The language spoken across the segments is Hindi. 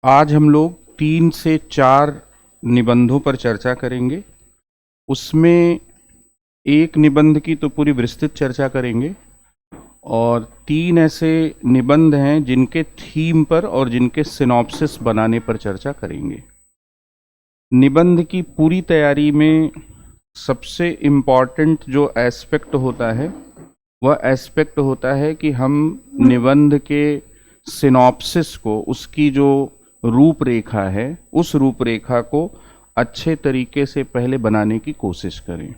आज हम लोग 3 से 4 निबंधों पर चर्चा करेंगे। उसमें एक निबंध की तो पूरी विस्तृत चर्चा करेंगे और 3 ऐसे निबंध हैं जिनके थीम पर और जिनके सिनॉप्सिस बनाने पर चर्चा करेंगे। निबंध की पूरी तैयारी में सबसे इम्पॉर्टेंट जो एस्पेक्ट होता है वह एस्पेक्ट होता है कि हम निबंध के सिनॉप्सिस को, उसकी जो रूपरेखा है, उस रूपरेखा को अच्छे तरीके से पहले बनाने की कोशिश करें।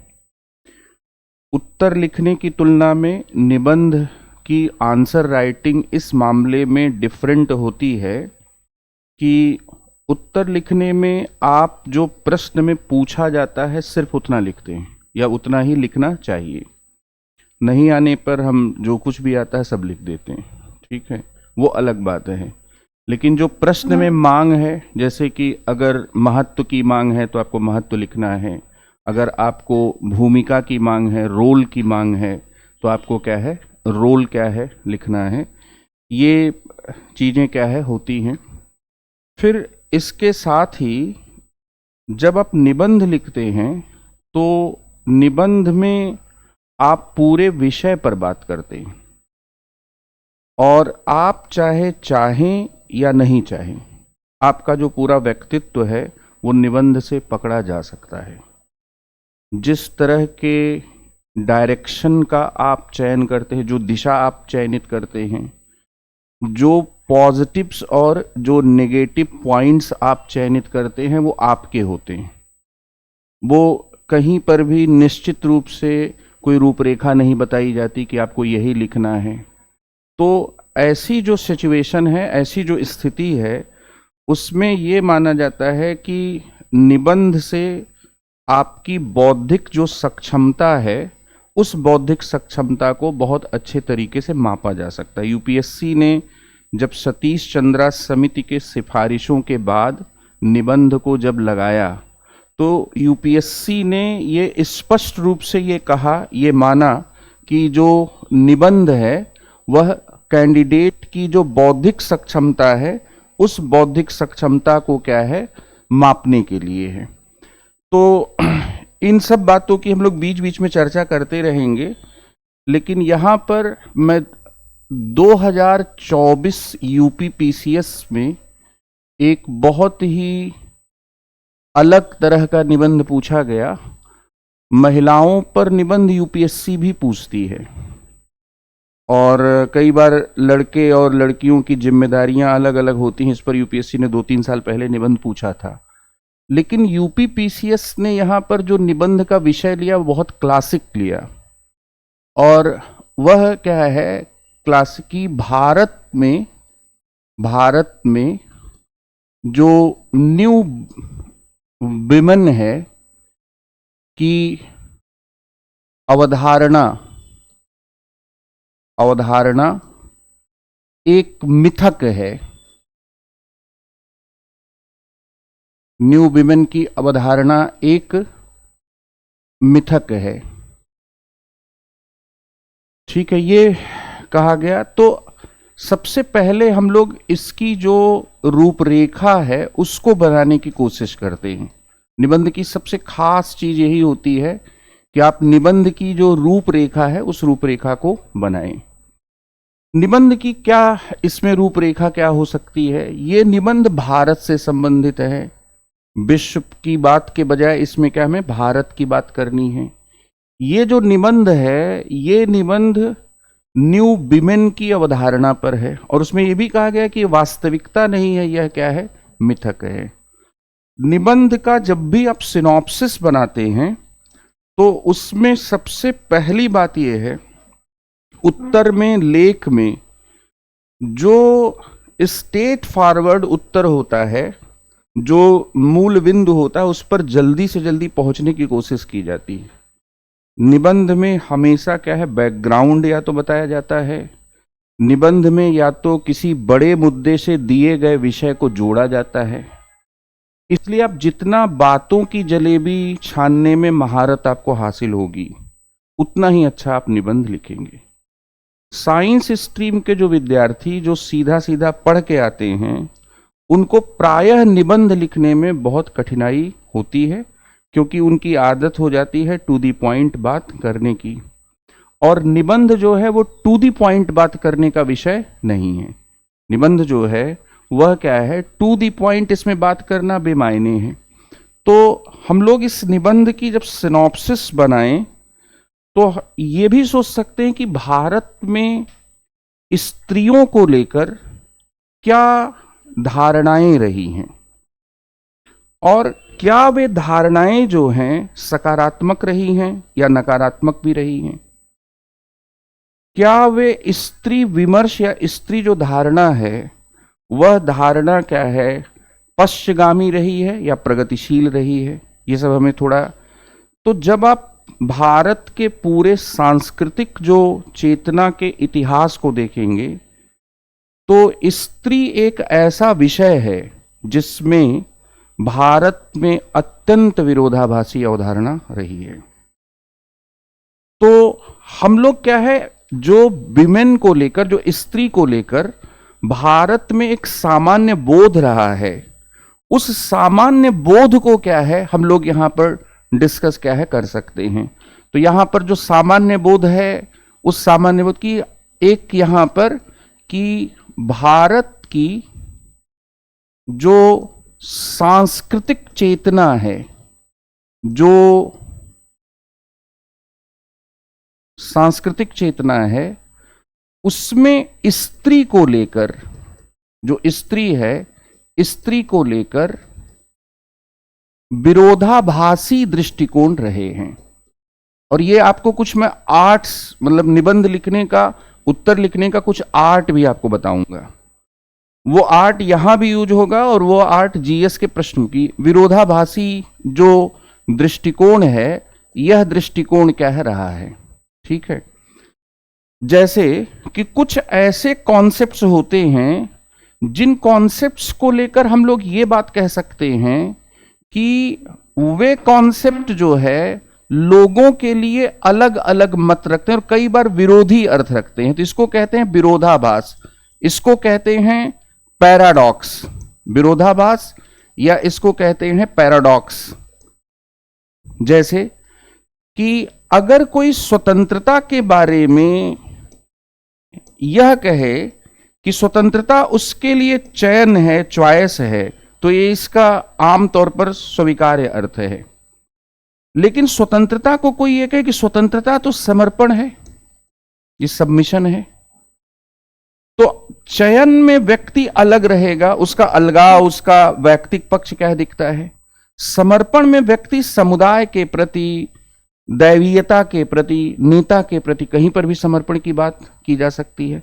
उत्तर लिखने की तुलना में निबंध की आंसर राइटिंग इस मामले में डिफरेंट होती है कि उत्तर लिखने में आप जो प्रश्न में पूछा जाता है सिर्फ उतना लिखते हैं या उतना ही लिखना चाहिए। नहीं आने पर हम जो कुछ भी आता है सब लिख देते हैं, ठीक है, वो अलग बात है। लेकिन जो प्रश्न में मांग है, जैसे कि अगर महत्व की मांग है तो आपको महत्व लिखना है, अगर आपको भूमिका की मांग है, रोल की मांग है, तो आपको क्या है, रोल क्या है लिखना है। ये चीज़ें क्या है होती हैं। फिर इसके साथ ही जब आप निबंध लिखते हैं तो निबंध में आप पूरे विषय पर बात करते हैं और आप चाहे चाहें या नहीं चाहें, आपका जो पूरा व्यक्तित्व है वो निबंध से पकड़ा जा सकता है। जिस तरह के डायरेक्शन का आप चयन करते हैं, जो दिशा आप चयनित करते हैं, जो पॉजिटिव्स और जो नेगेटिव पॉइंट्स आप चयनित करते हैं, वो आपके होते हैं। वो कहीं पर भी निश्चित रूप से कोई रूपरेखा नहीं बताई जाती कि आपको यही लिखना है। तो ऐसी जो सिचुएशन है, ऐसी जो स्थिति है, उसमें ये माना जाता है कि निबंध से आपकी बौद्धिक जो सक्षमता है, उस बौद्धिक सक्षमता को बहुत अच्छे तरीके से मापा जा सकता है। यूपीएससी ने जब सतीश चंद्रा समिति के सिफारिशों के बाद निबंध को जब लगाया तो यूपीएससी ने ये स्पष्ट रूप से ये कहा, ये माना कि जो निबंध है वह कैंडिडेट की जो बौद्धिक सक्षमता है, उस बौद्धिक सक्षमता को क्या है, मापने के लिए है। तो इन सब बातों की हम लोग बीच बीच में चर्चा करते रहेंगे, लेकिन यहाँ पर मैं 2024 यूपीपीसीएस में एक बहुत ही अलग तरह का निबंध पूछा गया। महिलाओं पर निबंध यूपीएससी भी पूछती है और कई बार लड़के और लड़कियों की जिम्मेदारियां अलग अलग होती हैं। इस पर यूपीएससी ने 2-3 साल पहले निबंध पूछा था, लेकिन यूपीपीसीएस ने यहाँ पर जो निबंध का विषय लिया वो बहुत क्लासिक लिया। और वह क्या है, क्लासिकी भारत में जो न्यू विमेन है की अवधारणा एक मिथक है। न्यू विमेन की अवधारणा एक मिथक है, ठीक है, ये कहा गया। तो सबसे पहले हम लोग इसकी जो रूपरेखा है उसको बनाने की कोशिश करते हैं। निबंध की सबसे खास चीज यही होती है कि आप निबंध की जो रूपरेखा है उस रूपरेखा को बनाएं। निबंध की क्या इसमें रूपरेखा क्या हो सकती है? ये निबंध भारत से संबंधित है। विश्व की बात के बजाय इसमें क्या हमें भारत की बात करनी है। ये जो निबंध है, ये निबंध न्यू विमेन की अवधारणा पर है और उसमें यह भी कहा गया कि वास्तविकता नहीं है, यह क्या है, मिथक है। निबंध का जब भी आप सिनॉप्सिस बनाते हैं तो उसमें सबसे पहली बात यह है, उत्तर में, लेख में जो स्ट्रेट फॉरवर्ड उत्तर होता है, जो मूल बिंदु होता है, उस पर जल्दी से जल्दी पहुंचने की कोशिश की जाती है। निबंध में हमेशा क्या है, बैकग्राउंड या तो बताया जाता है, निबंध में या तो किसी बड़े मुद्दे से दिए गए विषय को जोड़ा जाता है। इसलिए आप जितना बातों की जलेबी छानने में महारत आपको हासिल होगी, उतना ही अच्छा आप निबंध लिखेंगे। साइंस स्ट्रीम के जो विद्यार्थी जो सीधा सीधा पढ़ के आते हैं, उनको प्रायः निबंध लिखने में बहुत कठिनाई होती है, क्योंकि उनकी आदत हो जाती है टू दी पॉइंट बात करने की, और निबंध जो है वो टू दी पॉइंट बात करने का विषय नहीं है। निबंध जो है वह क्या है, टू दी पॉइंट इसमें बात करना बेमायने है। तो हम लोग इस निबंध की जब सिनॉप्सिस बनाएं तो ये भी सोच सकते हैं कि भारत में स्त्रियों को लेकर क्या धारणाएं रही हैं, और क्या वे धारणाएं जो हैं सकारात्मक रही हैं या नकारात्मक भी रही हैं। क्या वे स्त्री विमर्श या स्त्री जो धारणा है वह धारणा क्या है, पश्चिमगामी रही है या प्रगतिशील रही है। ये सब हमें थोड़ा, तो जब आप भारत के पूरे सांस्कृतिक जो चेतना के इतिहास को देखेंगे तो स्त्री एक ऐसा विषय है जिसमें भारत में अत्यंत विरोधाभासी अवधारणा रही है। तो हम लोग क्या है, जो विमेन को लेकर, जो स्त्री को लेकर भारत में एक सामान्य बोध रहा है, उस सामान्य बोध को क्या है हम लोग यहां पर डिस्कस क्या है कर सकते हैं। तो यहां पर जो सामान्य बोध है, उस सामान्य बोध की एक यहां पर कि भारत की जो सांस्कृतिक चेतना है, जो सांस्कृतिक चेतना है उसमें स्त्री को लेकर, जो स्त्री है, स्त्री को लेकर विरोधाभासी दृष्टिकोण रहे हैं। और ये आपको कुछ मैं आर्ट्स, मतलब निबंध लिखने का, उत्तर लिखने का कुछ आर्ट भी आपको बताऊंगा। वो आर्ट यहां भी यूज होगा और वो आर्ट जीएस के प्रश्न की। विरोधाभासी जो दृष्टिकोण है, यह दृष्टिकोण क्या है रहा है, ठीक है। जैसे कि कुछ ऐसे कॉन्सेप्ट्स होते हैं जिन कॉन्सेप्ट्स को लेकर हम लोग ये बात कह सकते हैं कि वे कॉन्सेप्ट जो है लोगों के लिए अलग अलग मत रखते हैं और कई बार विरोधी अर्थ रखते हैं। तो इसको कहते हैं विरोधाभास, इसको कहते हैं पैराडॉक्स, विरोधाभास, या इसको कहते हैं पैराडॉक्स। जैसे कि अगर कोई स्वतंत्रता के बारे में यह कहे कि स्वतंत्रता उसके लिए चयन है, चॉइस है, तो ये इसका आमतौर पर स्वीकार्य अर्थ है। लेकिन स्वतंत्रता को कोई ये कहे कि स्वतंत्रता तो समर्पण है, ये सबमिशन है, तो चयन में व्यक्ति अलग रहेगा, उसका अलगाव, उसका व्यक्तिक पक्ष क्या दिखता है। समर्पण में व्यक्ति समुदाय के प्रति, दैवीयता के प्रति, नेता के प्रति कहीं पर भी समर्पण की बात की जा सकती है।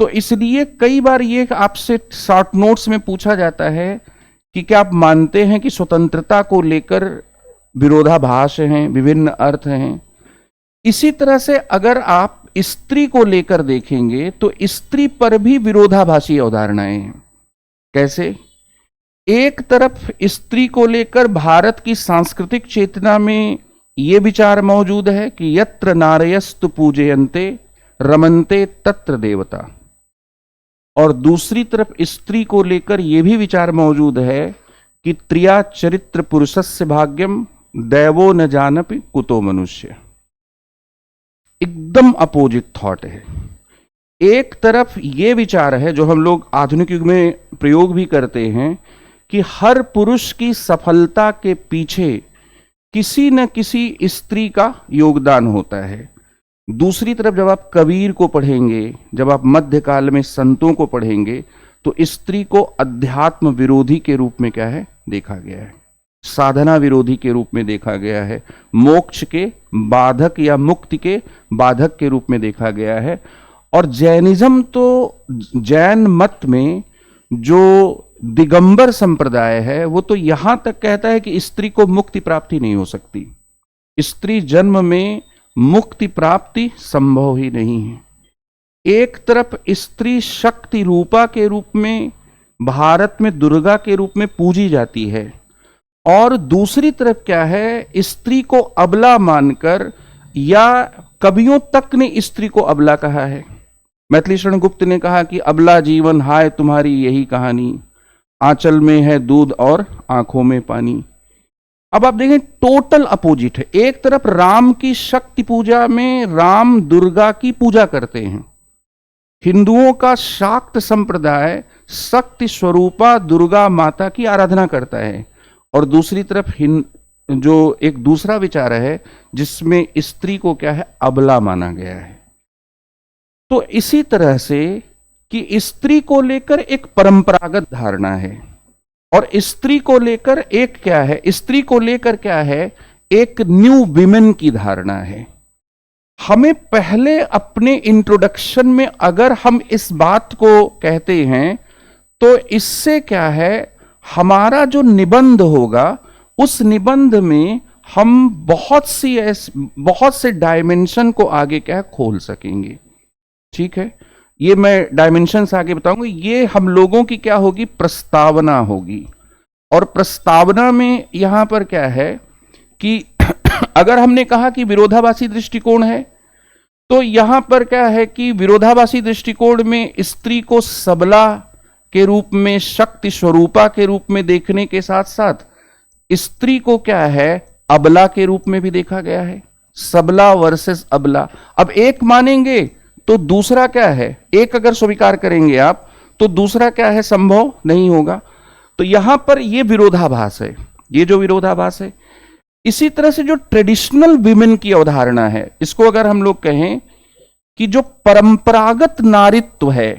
तो इसलिए कई बार ये आपसे शॉर्ट नोट्स में पूछा जाता है कि क्या आप मानते हैं कि स्वतंत्रता को लेकर विरोधाभास हैं, विभिन्न अर्थ हैं। इसी तरह से अगर आप स्त्री को लेकर देखेंगे तो स्त्री पर भी विरोधाभासी अवधारणाएं हैं। कैसे? एक तरफ स्त्री को लेकर भारत की सांस्कृतिक चेतना में यह विचार मौजूद है कि यत्र नारयस्तु पूजयन्ते रमन्ते तत्र देवता, और दूसरी तरफ स्त्री को लेकर यह भी विचार मौजूद है कि त्रिया चरित्र पुरुषस्य भाग्यम दैवो न जानपि कुतो मनुष्य। एकदम अपोजिट थॉट है। एक तरफ यह विचार है जो हम लोग आधुनिक युग में प्रयोग भी करते हैं कि हर पुरुष की सफलता के पीछे किसी न किसी स्त्री का योगदान होता है। दूसरी तरफ जब आप कबीर को पढ़ेंगे, जब आप मध्यकाल में संतों को पढ़ेंगे, तो स्त्री को अध्यात्म विरोधी के रूप में क्या है देखा गया है, साधना विरोधी के रूप में देखा गया है, मोक्ष के बाधक या मुक्ति के बाधक के रूप में देखा गया है। और जैनिज्म, तो जैन मत में जो दिगंबर संप्रदाय है वो तो यहां तक कहता है कि स्त्री को मुक्ति प्राप्ति नहीं हो सकती, स्त्री जन्म में मुक्ति प्राप्ति संभव ही नहीं है। एक तरफ स्त्री शक्ति रूपा के रूप में भारत में दुर्गा के रूप में पूजी जाती है, और दूसरी तरफ क्या है, स्त्री को अबला मानकर, या कवियों तक ने स्त्री को अबला कहा है। मैथिली शरण गुप्त ने कहा कि अबला जीवन हाय तुम्हारी यही कहानी, आंचल में है दूध और आंखों में पानी। अब आप देखें टोटल अपोजिट है। एक तरफ राम की शक्ति पूजा में राम दुर्गा की पूजा करते हैं, हिंदुओं का शाक्त संप्रदाय शक्ति स्वरूपा दुर्गा माता की आराधना करता है, और दूसरी तरफ जो एक दूसरा विचार है जिसमें स्त्री को क्या है, अबला माना गया है। तो इसी तरह से कि स्त्री को लेकर एक परंपरागत धारणा है, और स्त्री को लेकर एक क्या है, स्त्री को लेकर क्या है, एक न्यू विमेन की धारणा है। हमें पहले अपने इंट्रोडक्शन में अगर हम इस बात को कहते हैं तो इससे क्या है, हमारा जो निबंध होगा उस निबंध में हम बहुत से डायमेंशन को आगे क्या खोल सकेंगे। ठीक है, ये मैं डायमेंशंस आगे बताऊंगा। ये हम लोगों की क्या होगी, प्रस्तावना होगी। और प्रस्तावना में यहां पर क्या है कि अगर हमने कहा कि विरोधाभासी दृष्टिकोण है, तो यहां पर क्या है कि विरोधाभासी दृष्टिकोण में स्त्री को सबला के रूप में, शक्ति स्वरूपा के रूप में देखने के साथ साथ स्त्री को क्या है, अबला के रूप में भी देखा गया है। सबला वर्सेस अबला। अब एक मानेंगे तो दूसरा क्या है, एक अगर स्वीकार करेंगे आप तो दूसरा क्या है, संभव नहीं होगा। तो यहां पर यह विरोधाभास है, ये जो विरोधाभास है। इसी तरह से जो ट्रेडिशनल विमेन की अवधारणा है, इसको अगर हम लोग कहें कि जो परंपरागत नारीत्व है,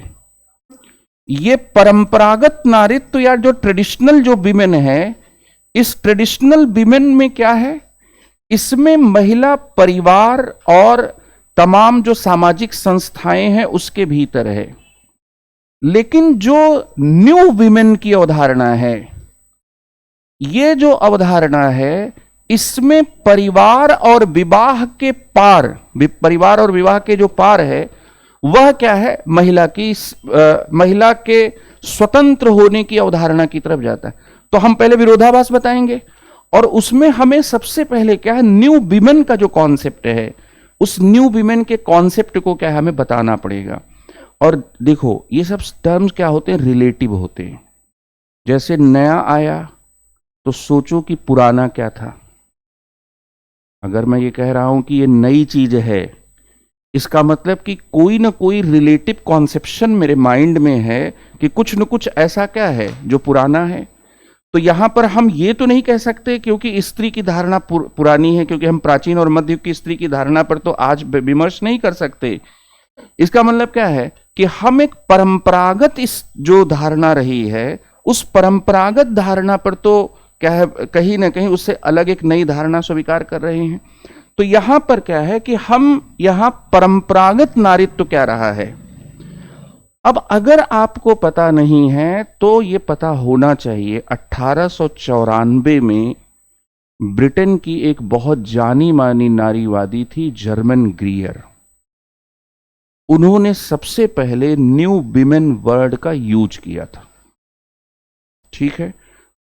ये परंपरागत नारीत्व या जो ट्रेडिशनल जो विमेन है, इस ट्रेडिशनल विमेन में क्या है, इसमें महिला परिवार और तमाम जो सामाजिक संस्थाएं हैं उसके भीतर है। लेकिन जो न्यू विमेन की अवधारणा है, ये जो अवधारणा है, इसमें परिवार और विवाह के पार, परिवार और विवाह के जो पार है वह क्या है, महिला के स्वतंत्र होने की अवधारणा की तरफ जाता है। तो हम पहले विरोधाभास बताएंगे और उसमें हमें सबसे पहले क्या है, न्यू विमेन का जो कॉन्सेप्ट है, उस न्यू विमेन के कॉन्सेप्ट को क्या है हमें बताना पड़ेगा। और देखो ये सब टर्म्स क्या होते हैं, रिलेटिव होते हैं। जैसे नया आया तो सोचो कि पुराना क्या था। अगर मैं ये कह रहा हूं कि ये नई चीज है, इसका मतलब कि कोई ना कोई रिलेटिव कॉन्सेप्शन मेरे माइंड में है कि कुछ न कुछ ऐसा क्या है जो पुराना है। तो यहां पर हम ये तो नहीं कह सकते क्योंकि स्त्री की धारणा पुरानी है, क्योंकि हम प्राचीन और मध्य युग की स्त्री की धारणा पर तो आज विमर्श नहीं कर सकते। इसका मतलब क्या है कि हम एक परंपरागत इस जो धारणा रही है, उस परंपरागत धारणा पर तो क्या है, कहीं ना कहीं उससे अलग एक नई धारणा स्वीकार कर रहे हैं। तो यहां पर क्या है कि हम यहां परंपरागत नारीत्व क्या रहा है। अब अगर आपको पता नहीं है तो यह पता होना चाहिए, 1894 में ब्रिटेन की एक बहुत जानी मानी नारीवादी थी जर्मन ग्रीयर। उन्होंने सबसे पहले न्यू विमेन वर्ड का यूज किया था। ठीक है,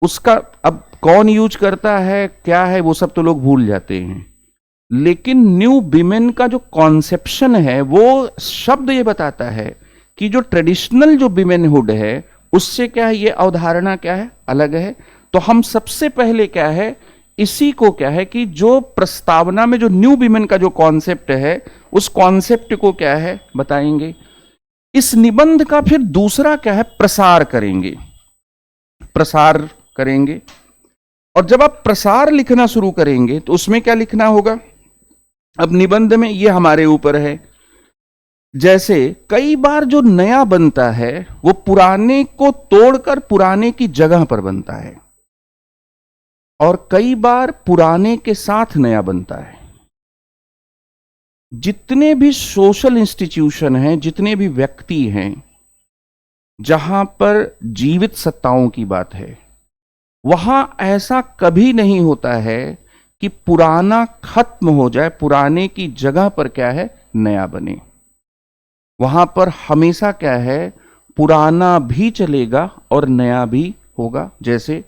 उसका अब कौन यूज करता है क्या है वो सब तो लोग भूल जाते हैं, लेकिन न्यू विमेन का जो कॉन्सेप्शन है वो शब्द ये बताता है कि जो ट्रेडिशनल जो विमेनहुड है उससे क्या है, ये अवधारणा क्या है, अलग है। तो हम सबसे पहले क्या है, इसी को क्या है कि जो प्रस्तावना में जो न्यू विमेन का जो कॉन्सेप्ट है उस कॉन्सेप्ट को क्या है बताएंगे। इस निबंध का फिर दूसरा क्या है, प्रसार करेंगे, प्रसार करेंगे। और जब आप प्रसार लिखना शुरू करेंगे तो उसमें क्या लिखना होगा, अब निबंध में ये हमारे ऊपर है। जैसे कई बार जो नया बनता है वो पुराने को तोड़कर पुराने की जगह पर बनता है, और कई बार पुराने के साथ नया बनता है। जितने भी सोशल इंस्टीट्यूशन हैं, जितने भी व्यक्ति हैं जहां पर जीवित सत्ताओं की बात है, वहां ऐसा कभी नहीं होता है कि पुराना खत्म हो जाए, पुराने की जगह पर क्या है नया बने। वहां पर हमेशा क्या है, पुराना भी चलेगा और नया भी होगा। जैसे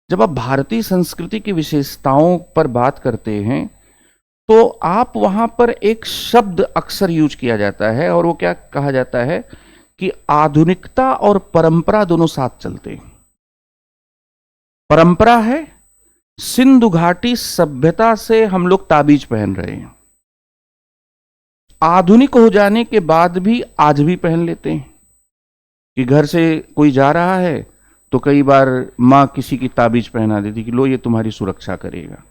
जब आप भारतीय संस्कृति की विशेषताओं पर बात करते हैं तो आप वहां पर एक शब्द अक्सर यूज किया जाता है, और वो क्या कहा जाता है कि आधुनिकता और परंपरा दोनों साथ चलते हैं। परंपरा है, सिंधु घाटी सभ्यता से हम लोग ताबीज पहन रहे हैं। आधुनिक हो जाने के बाद भी आज भी पहन लेते हैं कि घर से कोई जा रहा है तो कई बार मां किसी की ताबीज पहना देती कि लो ये तुम्हारी सुरक्षा करेगा।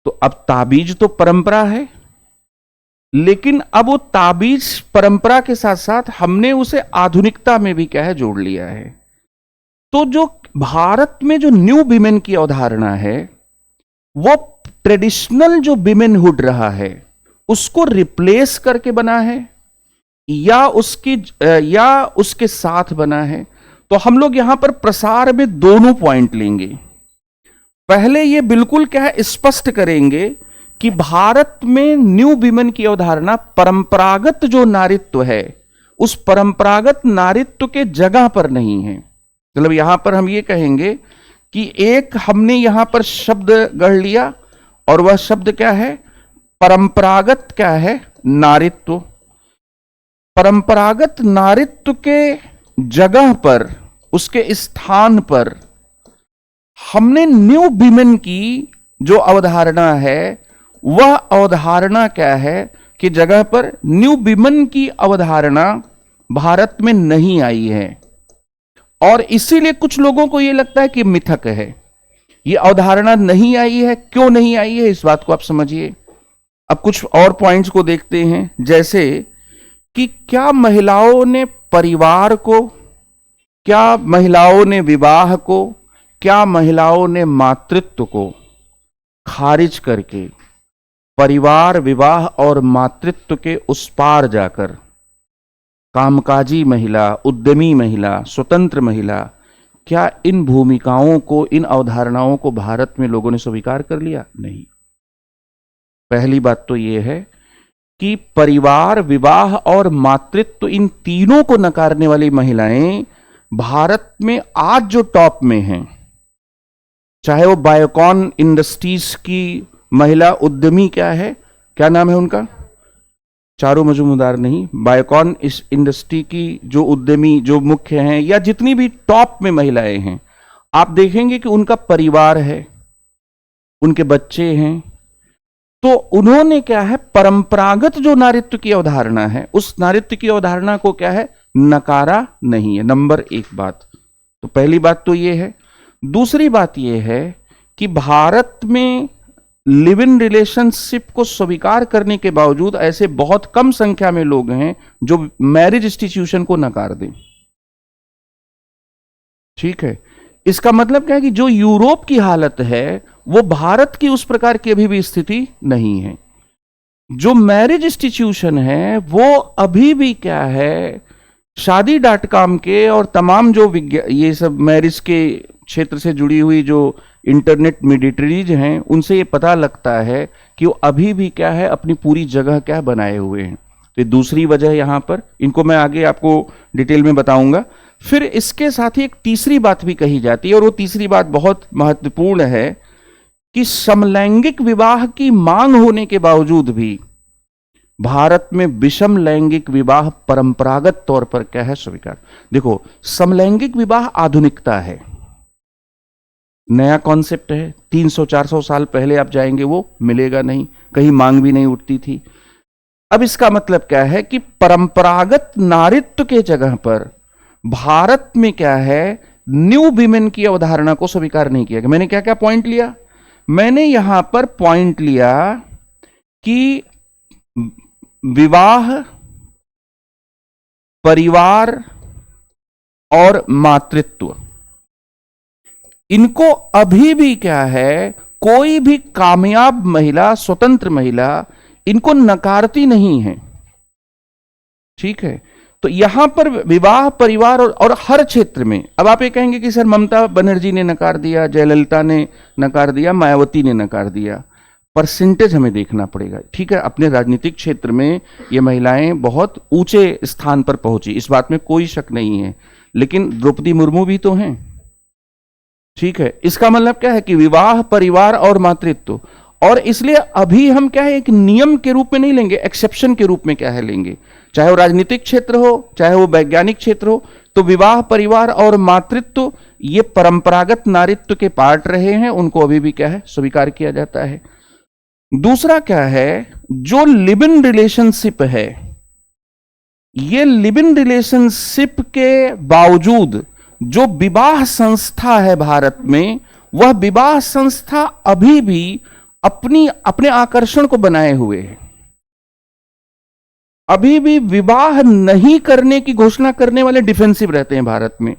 तो अब ताबीज तो परंपरा है, लेकिन अब वो ताबीज परंपरा के साथ साथ हमने उसे आधुनिकता में भी क्या है जोड़ लिया है। तो जो भारत में जो न्यू विमेन की अवधारणा है वो ट्रेडिशनल जो विमेनहुड रहा है उसको रिप्लेस करके बना है या उसके साथ बना है। तो हम लोग यहां पर प्रसार में दोनों पॉइंट लेंगे। पहले ये बिल्कुल क्या है स्पष्ट करेंगे कि भारत में न्यू विमेन की अवधारणा परंपरागत जो नारीत्व है उस परंपरागत नारीत्व के जगह पर नहीं है। मतलब यहां पर हम ये कहेंगे कि एक हमने यहां पर शब्द गढ़ लिया और वह शब्द क्या है, परंपरागत क्या है, नारीत्व। परंपरागत नारीत्व के जगह पर, उसके स्थान पर हमने न्यू विमेन की जो अवधारणा है वह अवधारणा क्या है कि जगह पर न्यू विमेन की अवधारणा भारत में नहीं आई है। और इसीलिए कुछ लोगों को यह लगता है कि मिथक है, यह अवधारणा नहीं आई है। क्यों नहीं आई है इस बात को आप समझिए। अब कुछ और पॉइंट्स को देखते हैं, जैसे कि क्या महिलाओं ने परिवार को, क्या महिलाओं ने विवाह को, क्या महिलाओं ने मातृत्व को खारिज करके परिवार, विवाह और मातृत्व के उस पार जाकर कामकाजी महिला, उद्यमी महिला, स्वतंत्र महिला, क्या इन भूमिकाओं को, इन अवधारणाओं को भारत में लोगों ने स्वीकार कर लिया? नहीं। पहली बात तो यह है कि परिवार, विवाह और मातृत्व इन तीनों को नकारने वाली महिलाएं भारत में आज जो टॉप में हैं, चाहे वो बायोकॉन इंडस्ट्रीज की महिला उद्यमी क्या है, क्या नाम है उनका, चारू मजूमदार नहीं, बायोकॉन इस इंडस्ट्री की जो उद्यमी, जो मुख्य हैं, या जितनी भी टॉप में महिलाएं हैं, आप देखेंगे कि उनका परिवार है, उनके बच्चे हैं। तो उन्होंने क्या है, परंपरागत जो नारीत्व की अवधारणा है उस नारीत्व की अवधारणा को क्या है, नकारा नहीं है। नंबर एक बात तो, पहली बात तो यह है। दूसरी बात यह है कि भारत में लिव इन रिलेशनशिप को स्वीकार करने के बावजूद ऐसे बहुत कम संख्या में लोग हैं जो मैरिज इंस्टीट्यूशन को नकार दें। ठीक है, इसका मतलब क्या है कि जो यूरोप की हालत है वो भारत की उस प्रकार की अभी भी स्थिति नहीं है। जो मैरिज इंस्टीट्यूशन है वो अभी भी क्या है, शादी.com के और तमाम जो ये सब मैरिज के क्षेत्र से जुड़ी हुई जो इंटरनेट मीडिएटरीज हैं उनसे ये पता लगता है कि वो अभी भी क्या है, अपनी पूरी जगह क्या बनाए हुए हैं। तो ये दूसरी वजह है यहां पर, इनको मैं आगे आपको डिटेल में बताऊंगा। फिर इसके साथ ही एक तीसरी बात भी कही जाती है और वो तीसरी बात बहुत महत्वपूर्ण है कि समलैंगिक विवाह की मांग होने के बावजूद भी भारत में विषम लैंगिक विवाह परंपरागत तौर पर क्या है, स्वीकार। देखो, समलैंगिक विवाह आधुनिकता है, नया कॉन्सेप्ट है। 300-400 साल पहले आप जाएंगे वो मिलेगा नहीं, कहीं मांग भी नहीं उठती थी। अब इसका मतलब क्या है कि परंपरागत नारीत्व के जगह पर भारत में क्या है, न्यू विमेन की अवधारणा को स्वीकार नहीं किया गया। मैंने क्या क्या पॉइंट लिया, मैंने यहां पर पॉइंट लिया कि विवाह, परिवार और मातृत्व, इनको अभी भी क्या है, कोई भी कामयाब महिला, स्वतंत्र महिला इनको नकारती नहीं है। ठीक है, तो यहां पर विवाह, परिवार और हर क्षेत्र में, अब आप ये कहेंगे कि सर ममता बनर्जी ने नकार दिया, जयललिता ने नकार दिया, मायावती ने नकार दिया, परसेंटेज हमें देखना पड़ेगा। ठीक है, अपने राजनीतिक क्षेत्र में ये महिलाएं बहुत ऊंचे स्थान पर पहुंची, इस बात में कोई शक नहीं है, लेकिन द्रौपदी मुर्मू भी तो हैं। ठीक है, इसका मतलब क्या है कि विवाह, परिवार और मातृत्व, और इसलिए अभी हम क्या है, एक नियम के रूप में नहीं लेंगे, एक्सेप्शन के रूप में क्या है लेंगे, चाहे वो राजनीतिक क्षेत्र हो, चाहे वो वैज्ञानिक क्षेत्र हो, तो विवाह, परिवार और मातृत्व ये परंपरागत नारीत्व के पार्ट रहे हैं, उनको अभी भी क्या है, स्वीकार किया जाता है। दूसरा क्या है, जो लिव इन रिलेशनशिप है, ये लिव इन रिलेशनशिप के बावजूद जो विवाह संस्था है भारत में, वह विवाह संस्था अभी भी अपने आकर्षण को बनाए हुए है। अभी भी विवाह नहीं करने की घोषणा करने वाले डिफेंसिव रहते हैं भारत में।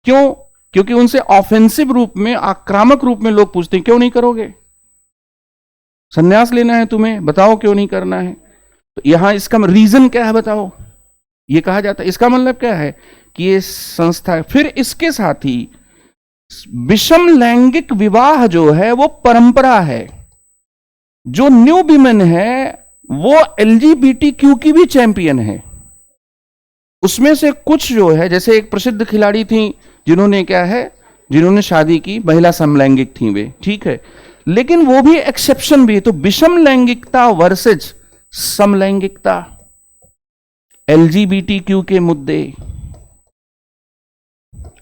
क्यों? क्योंकि उनसे ऑफेंसिव रूप में, आक्रामक रूप में लोग पूछते हैं, क्यों नहीं करोगे? संन्यास लेना है तुम्हें, बताओ क्यों नहीं करना है? तो यहां इसका रीजन क्या है, बताओ, ये कहा जाता है। इसका मतलब क्या है कि ये संस्था, फिर इसके साथ ही विषम लैंगिक विवाह जो है वो परंपरा है। जो न्यू विमेन है वो एलजीबीटीक्यू की भी चैंपियन है। उसमें से कुछ जो है, जैसे एक प्रसिद्ध खिलाड़ी थी जिन्होंने क्या है, जिन्होंने शादी की, महिला समलैंगिक थी वे, ठीक है, लेकिन वो भी एक्सेप्शन भी है। तो विषम लैंगिकता वर्सेज समलैंगिकता, एलजीबीटीक्यू के मुद्दे,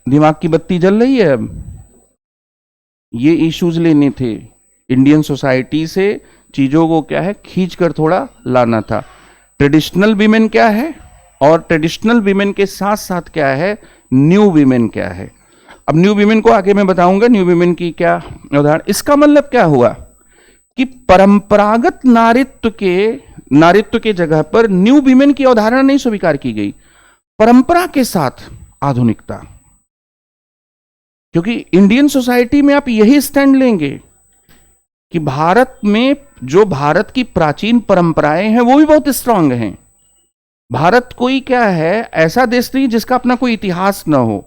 दिमाग की बत्ती जल रही है। अब ये इश्यूज लेने थे, इंडियन सोसाइटी से चीजों को क्या है, खींच कर थोड़ा लाना था। ट्रेडिशनल विमेन क्या है, और ट्रेडिशनल विमेन के साथ साथ क्या है, न्यू विमेन क्या है। अब न्यू विमेन को आगे मैं बताऊंगा, न्यू विमेन की क्या उदाहरण। इसका मतलब क्या हुआ कि परंपरागत नारित्व के जगह पर न्यू विमेन की अवधारणा नहीं स्वीकार की गई, परंपरा के साथ आधुनिकता। क्योंकि इंडियन सोसाइटी में आप यही स्टैंड लेंगे कि भारत में जो भारत की प्राचीन परंपराएं हैं वो भी बहुत स्ट्रांग हैं। भारत कोई क्या है, ऐसा देश नहीं जिसका अपना कोई इतिहास ना हो,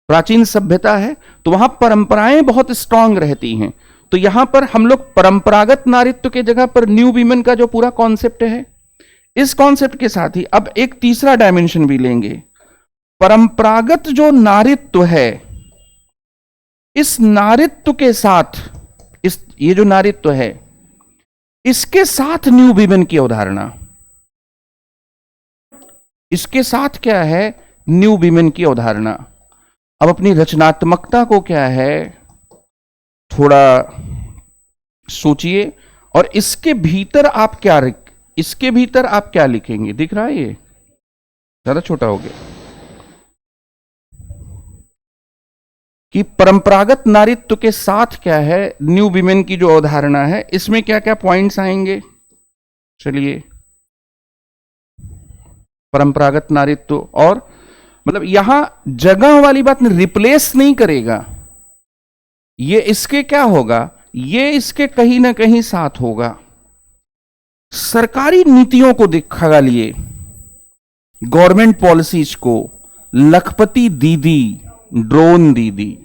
प्राचीन सभ्यता है, तो वहां परंपराएं बहुत स्ट्रांग रहती हैं। तो यहां पर हम लोग परंपरागत नारित्व के जगह पर न्यू विमेन का जो पूरा कॉन्सेप्ट है, इस कॉन्सेप्ट के साथ ही अब एक तीसरा डायमेंशन भी लेंगे। परंपरागत जो नारित्व है, इस नारित्व के साथ, ये जो नारित्व है, इसके साथ न्यू विमेन की अवधारणा, इसके साथ क्या है, न्यू विमेन की अवधारणा। अब अपनी रचनात्मकता को क्या है, थोड़ा सोचिए, और इसके भीतर आप क्या लिखेंगे। दिख रहा है, ये ज्यादा छोटा हो गया कि परंपरागत नारित्व के साथ क्या है, न्यू विमेन की जो अवधारणा है, इसमें क्या क्या पॉइंट्स आएंगे। चलिए, परंपरागत नारित्व, और मतलब यहां जगह वाली बात रिप्लेस नहीं करेगा, ये इसके क्या होगा, ये इसके कहीं ना कहीं साथ होगा। सरकारी नीतियों को दिखा लिए, गवर्नमेंट पॉलिसीज को, लखपति दीदी, ड्रोन दीदी,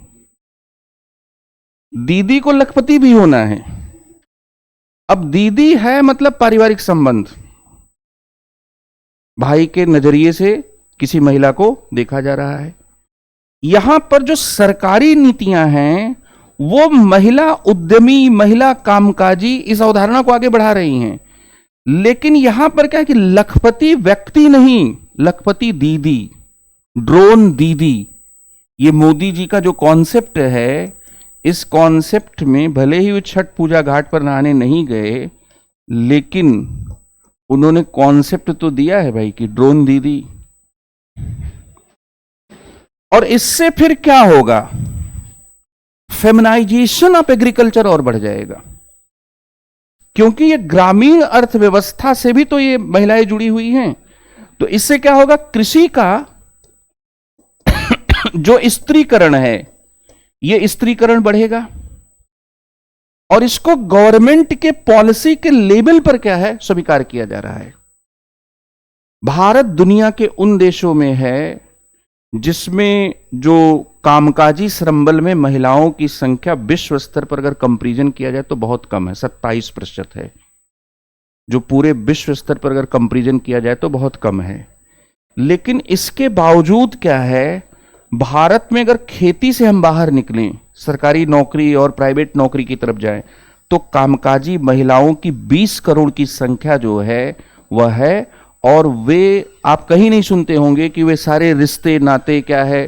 दीदी को लखपति भी होना है। अब दीदी है मतलब पारिवारिक संबंध, भाई के नजरिए से किसी महिला को देखा जा रहा है। यहां पर जो सरकारी नीतियां हैं वो महिला उद्यमी, महिला कामकाजी, इस अवधारणा को आगे बढ़ा रही हैं। लेकिन यहां पर क्या है कि लखपति व्यक्ति नहीं, लखपति दीदी, ड्रोन दीदी, ये मोदी जी का जो कॉन्सेप्ट है, इस कॉन्सेप्ट में भले ही वो छठ पूजा घाट पर नहाने नहीं गए, लेकिन उन्होंने कॉन्सेप्ट तो दिया है भाई कि ड्रोन दीदी। और इससे फिर क्या होगा, फेमिनाइजेशन ऑफ एग्रीकल्चर और बढ़ जाएगा, क्योंकि ये ग्रामीण अर्थव्यवस्था से भी तो ये महिलाएं जुड़ी हुई हैं। तो इससे क्या होगा, कृषि का जो स्त्रीकरण है, ये स्त्रीकरण बढ़ेगा, और इसको गवर्नमेंट के पॉलिसी के लेवल पर क्या है, स्वीकार किया जा रहा है। भारत दुनिया के उन देशों में है जिसमें जो कामकाजी श्रमबल में महिलाओं की संख्या विश्व स्तर पर अगर कंपैरिजन किया जाए तो बहुत कम है, 27% है। जो पूरे विश्व स्तर पर अगर कंपैरिजन किया जाए तो बहुत कम है। लेकिन इसके बावजूद क्या है, भारत में अगर खेती से हम बाहर निकलें, सरकारी नौकरी और प्राइवेट नौकरी की तरफ जाएं, तो कामकाजी महिलाओं की 20 करोड़ की संख्या जो है वह है, और वे आप कहीं नहीं सुनते होंगे कि वे सारे रिश्ते नाते क्या है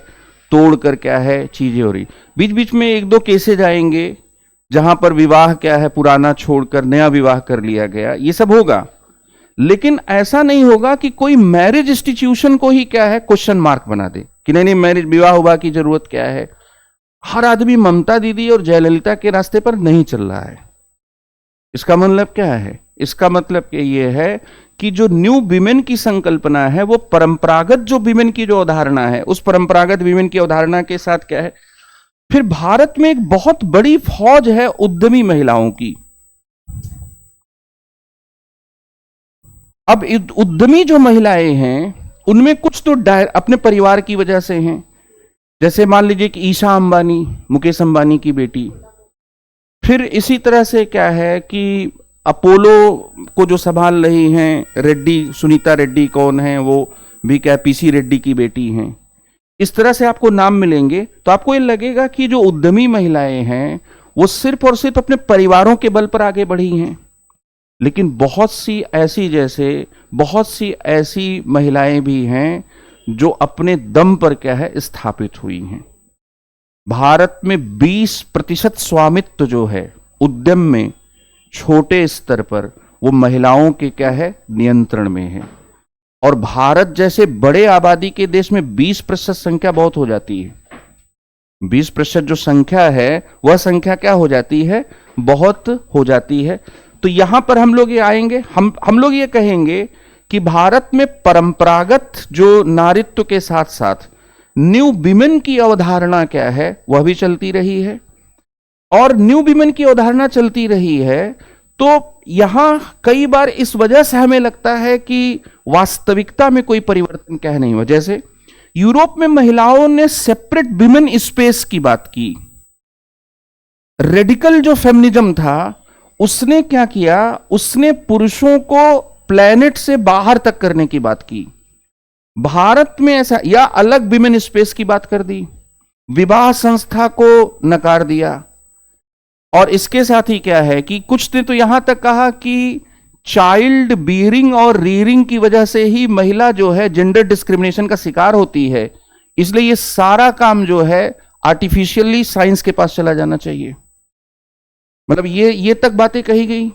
तोड़ कर क्या है चीजें हो रही। बीच बीच में एक दो केसेज आएंगे जहां पर विवाह क्या है पुराना छोड़कर नया विवाह कर लिया गया, ये सब होगा। लेकिन ऐसा नहीं होगा कि कोई मैरिज इंस्टीट्यूशन को ही क्या है क्वेश्चन मार्क बना दे कि नहीं नहीं मैरिज विवाह विवाह की जरूरत क्या है। हर आदमी ममता दीदी और जयललिता के रास्ते पर नहीं चल रहा है। इसका मतलब क्या है? इसका मतलब ये है कि जो न्यू विमेन की संकल्पना है वो परंपरागत जो विमेन की जो अवधारणा है उस परंपरागत विमेन की अवधारणा के साथ क्या है। फिर भारत में एक बहुत बड़ी फौज है उद्यमी महिलाओं की। अब उद्यमी जो महिलाएं हैं उनमें कुछ तो अपने परिवार की वजह से हैं, जैसे मान लीजिए कि ईशा अंबानी मुकेश अंबानी की बेटी। फिर इसी तरह से क्या है कि अपोलो को जो संभाल रही हैं रेड्डी, सुनीता रेड्डी कौन है, वो भी क्या पीसी रेड्डी की बेटी हैं। इस तरह से आपको नाम मिलेंगे तो आपको ये लगेगा कि जो उद्यमी महिलाएं हैं वो सिर्फ और सिर्फ अपने परिवारों के बल पर आगे बढ़ी हैं। लेकिन बहुत सी ऐसी महिलाएं भी हैं जो अपने दम पर क्या है स्थापित हुई हैं। भारत में 20% स्वामित्व जो है उद्यम में छोटे स्तर पर वो महिलाओं के क्या है नियंत्रण में है। और भारत जैसे बड़े आबादी के देश में 20% संख्या बहुत हो जाती है। 20% जो संख्या है वह संख्या क्या हो जाती है, बहुत हो जाती है। तो यहां पर हम लोग ये आएंगे, हम लोग ये कहेंगे कि भारत में परंपरागत जो नारीत्व के साथ साथ न्यू विमेन की अवधारणा क्या है वह भी चलती रही है। और न्यू विमेन की अवधारणा चलती रही है तो यहां कई बार इस वजह से हमें लगता है कि वास्तविकता में कोई परिवर्तन क्या नहीं हुआ। जैसे यूरोप में महिलाओं ने सेपरेट विमेन स्पेस की बात की। रेडिकल जो फेमिनिज्म था उसने क्या किया, उसने पुरुषों को प्लेनेट से बाहर तक करने की बात की। भारत में ऐसा, या अलग विमेन स्पेस की बात कर दी, विवाह संस्था को नकार दिया। और इसके साथ ही क्या है कि कुछ ने तो यहां तक कहा कि चाइल्ड बीयरिंग और रीयरिंग की वजह से ही महिला जो है जेंडर डिस्क्रिमिनेशन का शिकार होती है, इसलिए ये सारा काम जो है आर्टिफिशियली साइंस के पास चला जाना चाहिए। मतलब ये तक बातें कही गई।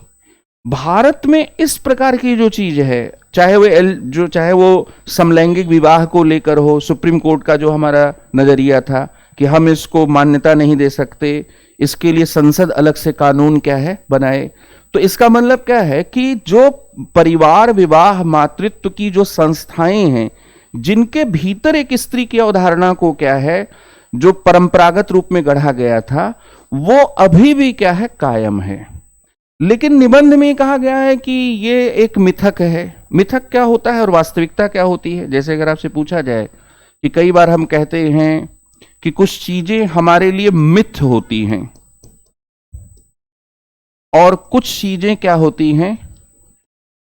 भारत में इस प्रकार की जो चीज है, चाहे वो समलैंगिक विवाह को लेकर हो, सुप्रीम कोर्ट का जो हमारा नजरिया था कि हम इसको मान्यता नहीं दे सकते, इसके लिए संसद अलग से कानून क्या है बनाए। तो इसका मतलब क्या है कि जो परिवार विवाह मातृत्व की जो संस्थाएं हैं जिनके भीतर एक स्त्री की अवधारणा को क्या है जो परंपरागत रूप में गढ़ा गया था वो अभी भी क्या है कायम है। लेकिन निबंध में कहा गया है कि ये एक मिथक है। मिथक क्या होता है और वास्तविकता क्या होती है? जैसे अगर आपसे पूछा जाए कि कई बार हम कहते हैं कि कुछ चीजें हमारे लिए मिथ होती हैं और कुछ चीजें क्या होती हैं,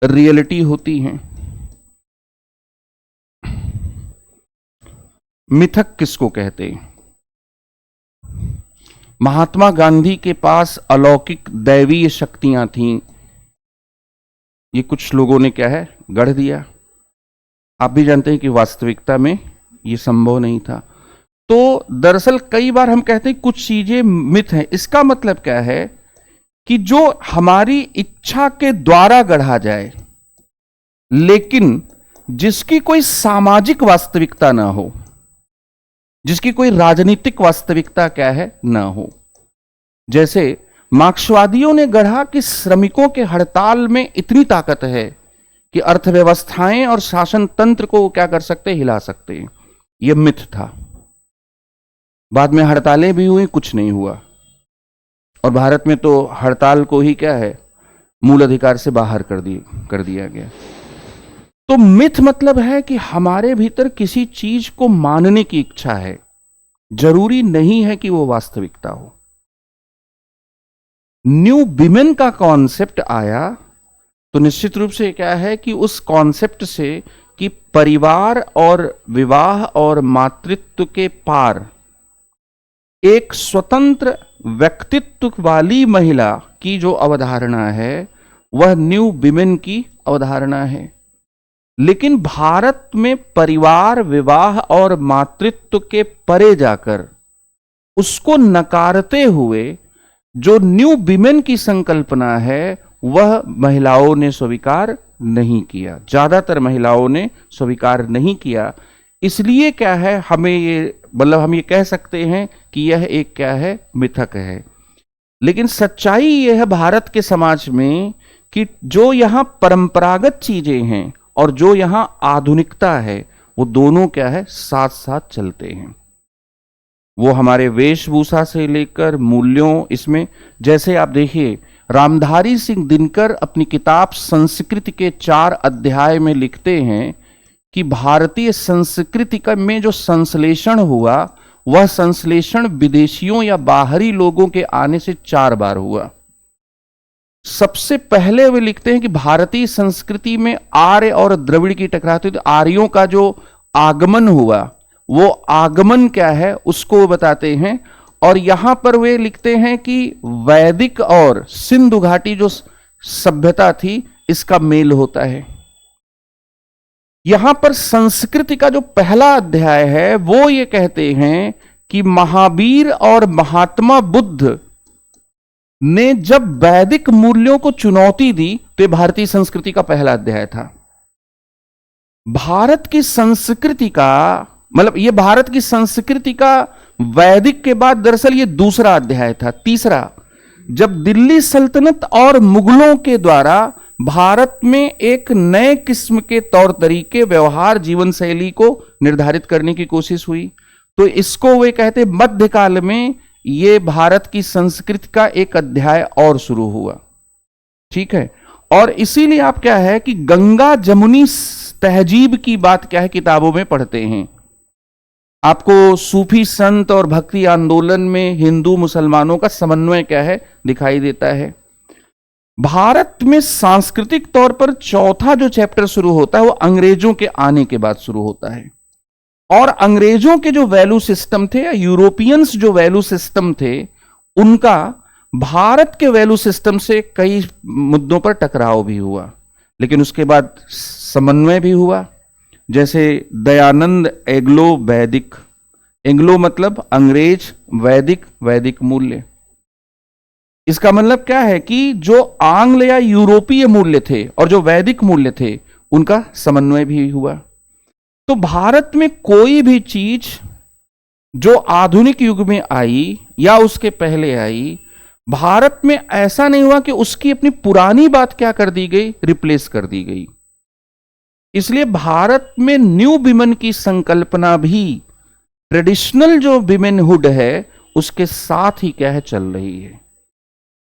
रियलिटी होती हैं। मिथक किसको कहते हैं? महात्मा गांधी के पास अलौकिक दैवीय शक्तियां थीं, ये कुछ लोगों ने क्या है गढ़ दिया। आप भी जानते हैं कि वास्तविकता में ये संभव नहीं था। तो दरअसल कई बार हम कहते हैं कुछ चीजें मिथ हैं। इसका मतलब क्या है कि जो हमारी इच्छा के द्वारा गढ़ा जाए लेकिन जिसकी कोई सामाजिक वास्तविकता ना हो, जिसकी कोई राजनीतिक वास्तविकता क्या है ना हो। जैसे मार्क्सवादियों ने गढ़ा कि श्रमिकों के हड़ताल में इतनी ताकत है कि अर्थव्यवस्थाएं और शासन तंत्र को क्या कर सकते, हिला सकते हैं। यह मिथ था। बाद में हड़तालें भी हुई, कुछ नहीं हुआ। और भारत में तो हड़ताल को ही क्या है मूल अधिकार से बाहर कर दिया गया। तो मिथ मतलब है कि हमारे भीतर किसी चीज को मानने की इच्छा है, जरूरी नहीं है कि वो वास्तविकता हो। न्यू विमेन का कॉन्सेप्ट आया तो निश्चित रूप से क्या है कि उस कॉन्सेप्ट से कि परिवार और विवाह और मातृत्व के पार एक स्वतंत्र व्यक्तित्व वाली महिला की जो अवधारणा है वह न्यू विमेन की अवधारणा है। लेकिन भारत में परिवार, विवाह और मातृत्व के परे जाकर उसको नकारते हुए जो न्यू विमेन की संकल्पना है वह महिलाओं ने स्वीकार नहीं किया, ज्यादातर महिलाओं ने स्वीकार नहीं किया। इसलिए क्या है, हमें ये मतलब हम ये कह सकते हैं कि यह एक क्या है, मिथक है। लेकिन सच्चाई यह है भारत के समाज में कि जो यहां परंपरागत चीजें हैं और जो यहां आधुनिकता है वो दोनों क्या है, साथ साथ चलते हैं। वो हमारे वेशभूषा से लेकर मूल्यों, इसमें जैसे आप देखिए रामधारी सिंह दिनकर अपनी किताब संस्कृति के 4 अध्याय में लिखते हैं कि भारतीय संस्कृति का में जो संश्लेषण हुआ वह संश्लेषण विदेशियों या बाहरी लोगों के आने से 4 बार हुआ। सबसे पहले वे लिखते हैं कि भारतीय संस्कृति में आर्य और द्रविड़ की टकराव, तो आर्यों का जो आगमन हुआ वो आगमन क्या है उसको वो बताते हैं। और यहां पर वे लिखते हैं कि वैदिक और सिंधु घाटी जो सभ्यता थी इसका मेल होता है। यहां पर संस्कृति का जो पहला अध्याय है वो ये कहते हैं कि महावीर और महात्मा बुद्ध ने जब वैदिक मूल्यों को चुनौती दी तो ये भारतीय संस्कृति का पहला अध्याय था। भारत की संस्कृति का मतलब ये भारत की संस्कृति का वैदिक के बाद दरअसल ये दूसरा अध्याय था। तीसरा, जब दिल्ली सल्तनत और मुगलों के द्वारा भारत में एक नए किस्म के तौर तरीके, व्यवहार, जीवन शैली को निर्धारित करने की कोशिश हुई तो इसको वे कहते मध्यकाल में ये भारत की संस्कृति का एक अध्याय और शुरू हुआ। ठीक है, और इसीलिए आप क्या है कि गंगा जमुनी तहजीब की बात क्या है किताबों में पढ़ते हैं। आपको सूफी संत और भक्ति आंदोलन में हिंदू मुसलमानों का समन्वय क्या है दिखाई देता है। भारत में सांस्कृतिक तौर पर चौथा जो चैप्टर शुरू होता है वो अंग्रेजों के आने के बाद शुरू होता है। और अंग्रेजों के जो वैल्यू सिस्टम थे या यूरोपियंस जो वैल्यू सिस्टम थे उनका भारत के वैल्यू सिस्टम से कई मुद्दों पर टकराव भी हुआ, लेकिन उसके बाद समन्वय भी हुआ। जैसे दयानंद एंग्लो वैदिक, एंग्लो मतलब अंग्रेज, वैदिक वैदिक मूल्य। इसका मतलब क्या है कि जो आंग्ल या यूरोपीय मूल्य थे और जो वैदिक मूल्य थे उनका समन्वय भी हुआ। तो भारत में कोई भी चीज जो आधुनिक युग में आई या उसके पहले आई, भारत में ऐसा नहीं हुआ कि उसकी अपनी पुरानी बात क्या कर दी गई, रिप्लेस कर दी गई। इसलिए भारत में न्यू विमेन की संकल्पना भी ट्रेडिशनल जो विमेनहुड है उसके साथ ही क्या है चल रही है।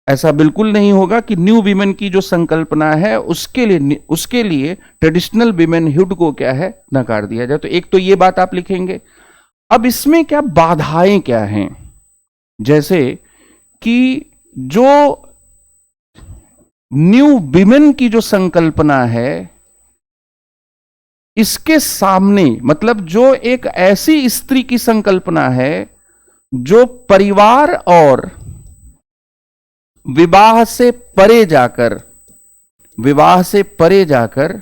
ऐसा बिल्कुल नहीं होगा कि न्यू विमेन की जो संकल्पना है उसके लिए ट्रेडिशनल विमेनहुड को क्या है नकार दिया जाए। तो एक तो ये बात आप लिखेंगे। अब इसमें क्या बाधाएं क्या हैं, जैसे कि जो न्यू विमेन की जो संकल्पना है इसके सामने मतलब जो एक ऐसी स्त्री की संकल्पना है जो परिवार और विवाह से परे जाकर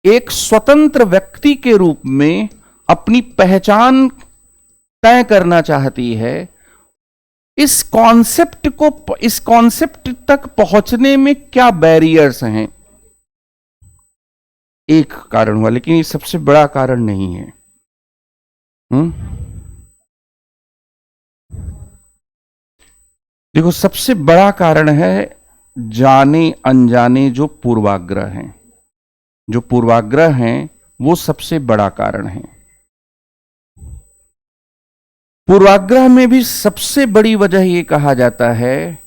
एक स्वतंत्र व्यक्ति के रूप में अपनी पहचान तय करना चाहती है, इस कॉन्सेप्ट तक पहुंचने में क्या बैरियर्स हैं, एक कारण हुआ, लेकिन ये सबसे बड़ा कारण नहीं है। देखो, सबसे बड़ा कारण है जाने अनजाने जो पूर्वाग्रह हैं वो सबसे बड़ा कारण है। पूर्वाग्रह में भी सबसे बड़ी वजह ये कहा जाता है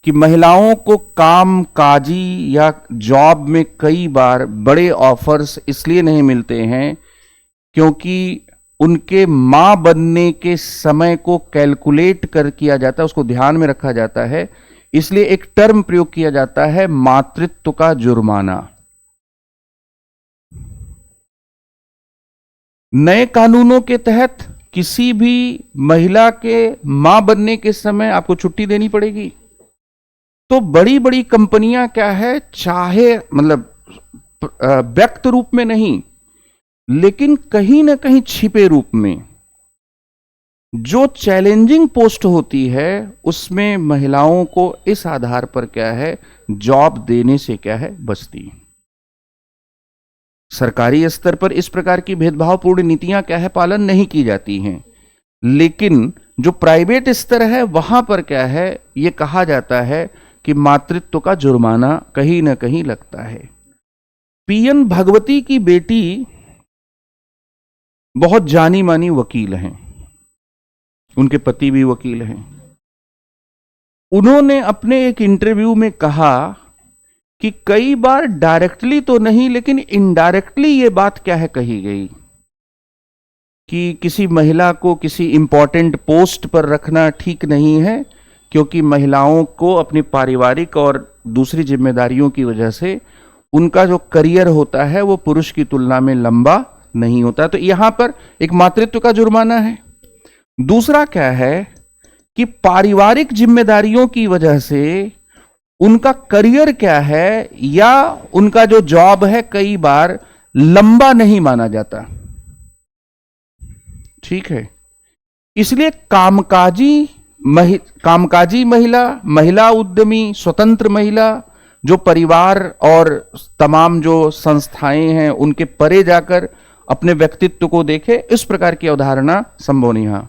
कि महिलाओं को काम काजी या जॉब में कई बार बड़े ऑफर्स इसलिए नहीं मिलते हैं क्योंकि उनके मां बनने के समय को कैलकुलेट किया जाता है, उसको ध्यान में रखा जाता है। इसलिए एक टर्म प्रयोग किया जाता है मातृत्व का जुर्माना। नए कानूनों के तहत किसी भी महिला के मां बनने के समय आपको छुट्टी देनी पड़ेगी। तो बड़ी बड़ी कंपनियां क्या है, चाहे मतलब व्यक्त रूप में नहीं, लेकिन कहीं ना कहीं छिपे रूप में जो चैलेंजिंग पोस्ट होती है उसमें महिलाओं को इस आधार पर क्या है, जॉब देने से क्या है, बचती है। सरकारी स्तर पर इस प्रकार की भेदभावपूर्ण नीतियां क्या है, पालन नहीं की जाती हैं, लेकिन जो प्राइवेट स्तर है वहां पर क्या है, यह कहा जाता है कि मातृत्व का जुर्माना कहीं ना कहीं लगता है। पीएन भगवती की बेटी बहुत जानी मानी वकील हैं, उनके पति भी वकील हैं। उन्होंने अपने एक इंटरव्यू में कहा कि कई बार डायरेक्टली तो नहीं लेकिन इनडायरेक्टली ये बात क्या है कही गई कि किसी महिला को किसी इंपॉर्टेंट पोस्ट पर रखना ठीक नहीं है, क्योंकि महिलाओं को अपनी पारिवारिक और दूसरी जिम्मेदारियों की वजह से उनका जो करियर होता है वो पुरुष की तुलना में लंबा नहीं होता। तो यहां पर एक मातृत्व का जुर्माना है। दूसरा क्या है कि पारिवारिक जिम्मेदारियों की वजह से उनका करियर क्या है या उनका जो जॉब है कई बार लंबा नहीं माना जाता। ठीक है, इसलिए कामकाजी महिला, महिला उद्यमी, स्वतंत्र महिला जो परिवार और तमाम जो संस्थाएं हैं उनके परे जाकर अपने व्यक्तित्व को देखे, इस प्रकार की अवधारणा संभव नहीं है।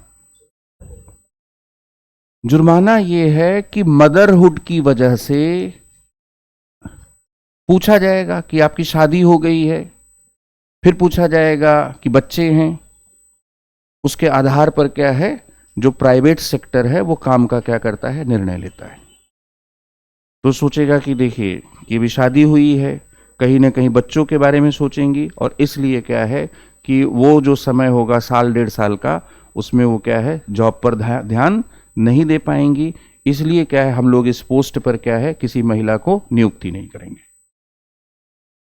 जुर्माना यह है कि मदरहुड की वजह से पूछा जाएगा कि आपकी शादी हो गई है, फिर पूछा जाएगा कि बच्चे हैं। उसके आधार पर क्या है, जो प्राइवेट सेक्टर है वो काम का क्या करता है, निर्णय लेता है। तो सोचेगा कि देखिए कि भी शादी हुई है, कहीं ना कहीं बच्चों के बारे में सोचेंगी, और इसलिए क्या है कि वो जो समय होगा साल 1.5 साल का, उसमें वो क्या है, जॉब पर ध्यान नहीं दे पाएंगी। इसलिए क्या है, हम लोग इस पोस्ट पर क्या है, किसी महिला को नियुक्ति नहीं करेंगे।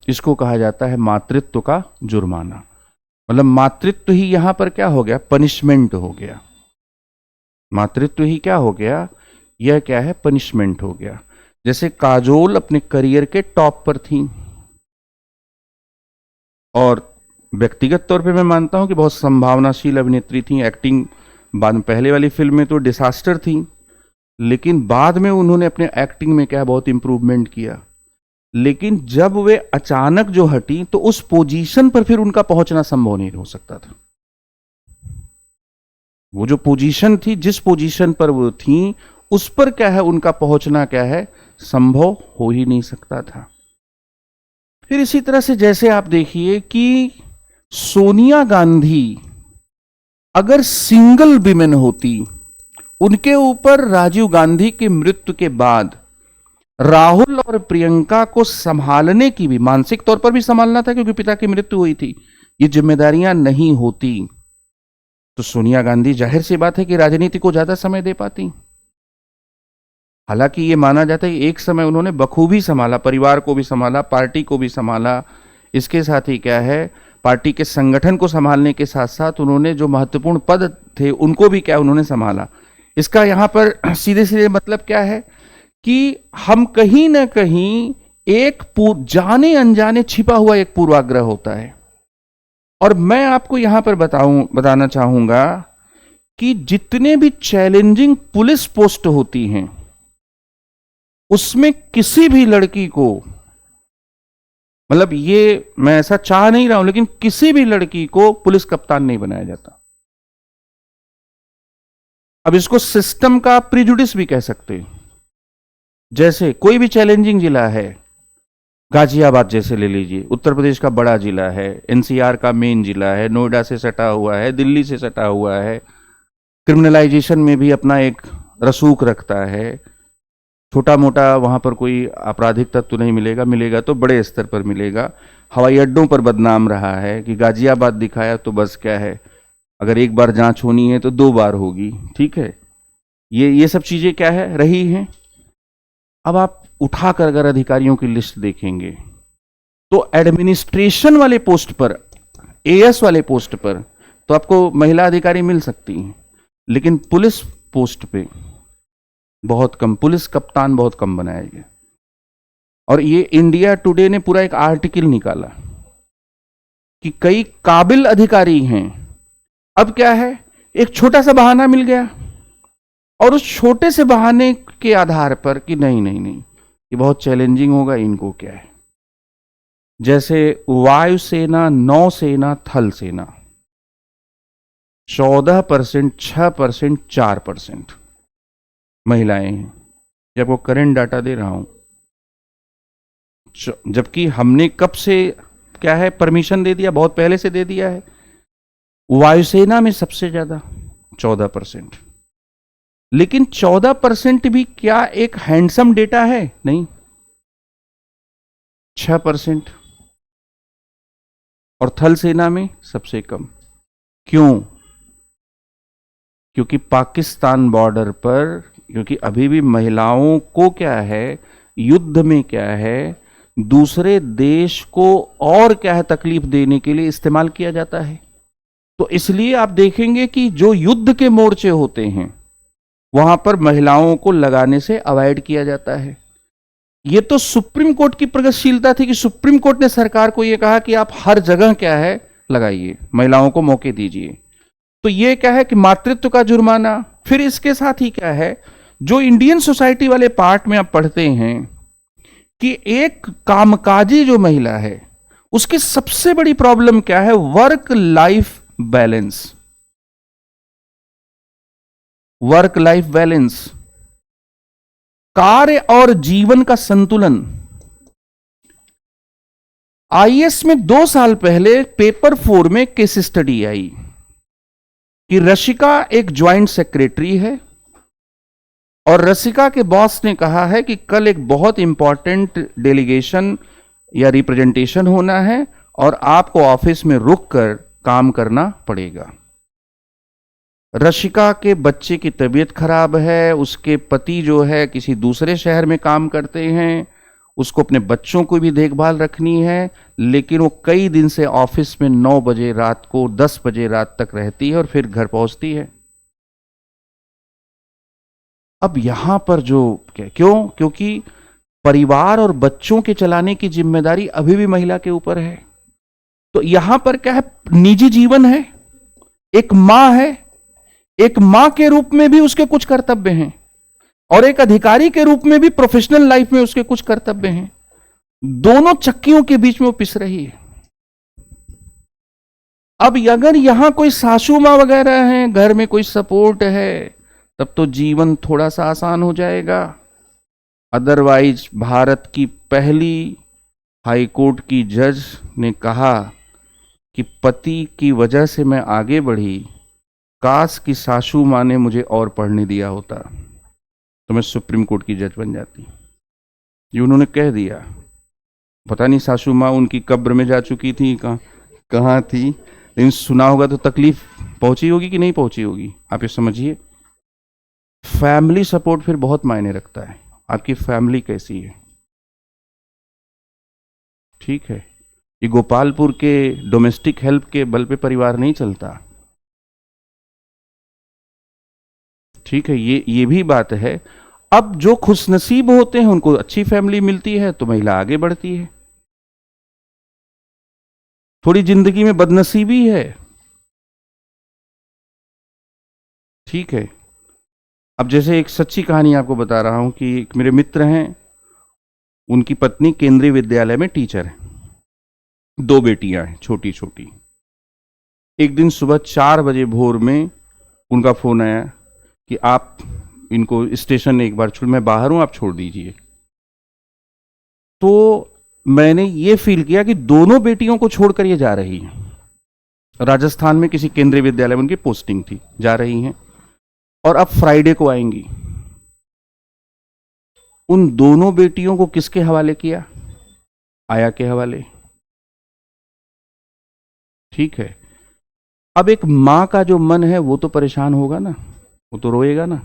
इसको कहा जाता है मातृत्व का जुर्माना। मतलब मातृत्व ही यहां पर क्या हो गया, पनिशमेंट हो गया। मातृत्व ही क्या हो गया, यह क्या है, पनिशमेंट हो गया। जैसे काजोल अपने करियर के टॉप पर थी, और व्यक्तिगत तौर पे मैं मानता हूं कि बहुत संभावनाशील अभिनेत्री थी। एक्टिंग बाद में, पहले वाली फिल्म में तो डिसास्टर थी, लेकिन बाद में उन्होंने अपने एक्टिंग में क्या बहुत इंप्रूवमेंट किया। लेकिन जब वे अचानक जो हटी तो उस पोजीशन पर फिर उनका पहुंचना संभव नहीं हो सकता था। वो जो पोजीशन थी, जिस पोजीशन पर वो थी, उस पर क्या है, उनका पहुंचना क्या है, संभव हो ही नहीं सकता था। फिर इसी तरह से जैसे आप देखिए कि सोनिया गांधी अगर सिंगल विमेन होती, उनके ऊपर राजीव गांधी की मृत्यु के बाद राहुल और प्रियंका को संभालने की भी, मानसिक तौर पर भी संभालना था क्योंकि पिता की मृत्यु हुई थी, ये जिम्मेदारियां नहीं होती, तो सोनिया गांधी जाहिर सी बात है कि राजनीति को ज्यादा समय दे पाती। हालांकि ये माना जाता है कि एक समय उन्होंने बखूबी संभाला, परिवार को भी संभाला, पार्टी को भी संभाला। इसके साथ ही क्या है, पार्टी के संगठन को संभालने के साथ साथ उन्होंने जो महत्वपूर्ण पद थे उनको भी क्या उन्होंने संभाला। इसका यहां पर सीधे सीधे मतलब क्या है कि हम कहीं ना कहीं एक जाने अनजाने छिपा हुआ एक पूर्वाग्रह होता है। और मैं आपको यहां पर बताना चाहूंगा कि जितने भी चैलेंजिंग पुलिस पोस्ट होती हैं उसमें किसी भी लड़की को, मतलब ये मैं ऐसा चाह नहीं रहा हूं, लेकिन किसी भी लड़की को पुलिस कप्तान नहीं बनाया जाता। अब इसको सिस्टम का प्रिजुडिस भी कह सकते हैं। जैसे कोई भी चैलेंजिंग जिला है, गाजियाबाद जैसे ले लीजिए, उत्तर प्रदेश का बड़ा जिला है, एनसीआर का मेन जिला है, नोएडा से सटा हुआ है, दिल्ली से सटा हुआ है, क्रिमिनलाइजेशन में भी अपना एक रसूख रखता है। छोटा मोटा वहां पर कोई आपराधिक तत्व नहीं मिलेगा, मिलेगा तो बड़े स्तर पर मिलेगा। हवाई अड्डों पर बदनाम रहा है कि गाजियाबाद दिखाया तो बस क्या है, अगर एक बार जांच होनी है तो 2 बार होगी। ठीक है, ये सब चीजें क्या है, रही हैं। अब आप उठाकर अगर अधिकारियों की लिस्ट देखेंगे तो एडमिनिस्ट्रेशन वाले पोस्ट पर, एएस वाले पोस्ट पर तो आपको महिला अधिकारी मिल सकती हैं, लेकिन पुलिस पोस्ट पे बहुत कम, पुलिस कप्तान बहुत कम बनाए गए। और ये इंडिया टुडे ने पूरा एक आर्टिकल निकाला कि कई काबिल अधिकारी हैं। अब क्या है, एक छोटा सा बहाना मिल गया और उस छोटे से बहाने के आधार पर कि नहीं नहीं नहीं ये बहुत चैलेंजिंग होगा, इनको क्या है, जैसे वायुसेना, नौसेना, थल सेना 14%, 6%, 4% महिलाएं हैं, जब वो करंट डाटा दे रहा हूं, जबकि हमने कब से क्या है परमिशन दे दिया, बहुत पहले से दे दिया है। वायुसेना में सबसे ज्यादा 14%, लेकिन 14% भी क्या एक हैंडसम डेटा है? नहीं, 6%। और थल सेना में सबसे कम। क्यों? क्योंकि पाकिस्तान बॉर्डर पर, क्योंकि अभी भी महिलाओं को क्या है, युद्ध में क्या है, दूसरे देश को और क्या है तकलीफ देने के लिए इस्तेमाल किया जाता है। तो इसलिए आप देखेंगे कि जो युद्ध के मोर्चे होते हैं वहां पर महिलाओं को लगाने से अवॉइड किया जाता है। ये तो सुप्रीम कोर्ट की प्रगतिशीलता थी कि सुप्रीम कोर्ट ने सरकार को यह कहा कि आप हर जगह क्या है लगाइए, महिलाओं को मौके दीजिए। तो ये क्या है कि मातृत्व का जुर्माना। फिर इसके साथ ही क्या है, जो इंडियन सोसाइटी वाले पार्ट में आप पढ़ते हैं कि एक कामकाजी जो महिला है उसकी सबसे बड़ी प्रॉब्लम क्या है, work life balance. Work life balance, कार्य और जीवन का संतुलन। आईएएस में 2 साल पहले पेपर 4 में केस स्टडी आई कि रशिका एक ज्वाइंट सेक्रेटरी है और रसिका के बॉस ने कहा है कि कल एक बहुत इंपॉर्टेंट डेलीगेशन या रिप्रेजेंटेशन होना है और आपको ऑफिस में रुककर काम करना पड़ेगा। रशिका के बच्चे की तबीयत खराब है, उसके पति जो है किसी दूसरे शहर में काम करते हैं, उसको अपने बच्चों को भी देखभाल रखनी है, लेकिन वो कई दिन से ऑफिस में 9 बजे रात को 10 बजे रात तक रहती है और फिर घर पहुंचती है। अब यहां पर जो क्यों? क्योंकि परिवार और बच्चों के चलाने की जिम्मेदारी अभी भी महिला के ऊपर है। तो यहां पर क्या है, निजी जीवन है, एक मां है, एक मां के रूप में भी उसके कुछ कर्तव्य हैं और एक अधिकारी के रूप में भी प्रोफेशनल लाइफ में उसके कुछ कर्तव्य हैं। दोनों चक्कियों के बीच में वो पिस रही है। अब अगर यहां कोई सासू मां वगैरह है, घर में कोई सपोर्ट है, तब तो जीवन थोड़ा सा आसान हो जाएगा। अदरवाइज भारत की पहली हाई कोर्ट की जज ने कहा कि पति की वजह से मैं आगे बढ़ी, काश की सासू मां ने मुझे और पढ़ने दिया होता तो मैं सुप्रीम कोर्ट की जज बन जाती। ये उन्होंने कह दिया। पता नहीं सासू मां उनकी कब्र में जा चुकी थी, कहाँ थी, लेकिन सुना होगा तो तकलीफ पहुंची होगी कि नहीं पहुंची होगी। आप ये समझिए, फैमिली सपोर्ट फिर बहुत मायने रखता है। आपकी फैमिली कैसी है? ठीक है, ये गोपालपुर के डोमेस्टिक हेल्प के बल पे परिवार नहीं चलता। ठीक है, ये भी बात है। अब जो खुशनसीब होते हैं उनको अच्छी फैमिली मिलती है तो महिला आगे बढ़ती है। थोड़ी जिंदगी में बदनसीबी है, ठीक है। अब जैसे एक सच्ची कहानी आपको बता रहा हूं कि एक मेरे मित्र हैं, उनकी पत्नी केंद्रीय विद्यालय में टीचर है, 2 बेटियां हैं छोटी छोटी। एक दिन सुबह 4 बजे भोर में उनका फोन आया कि आप इनको स्टेशन एक बार छोड़, मैं बाहर हूं, आप छोड़ दीजिए। तो मैंने ये फील किया कि दोनों बेटियों को छोड़कर ये जा रही हैं। राजस्थान में किसी केंद्रीय विद्यालय में उनकी पोस्टिंग थी, जा रही हैं और अब फ्राइडे को आएंगी। उन दोनों बेटियों को किसके हवाले किया? आया के हवाले। ठीक है, अब एक मां का जो मन है वो तो परेशान होगा ना, वो तो रोएगा ना।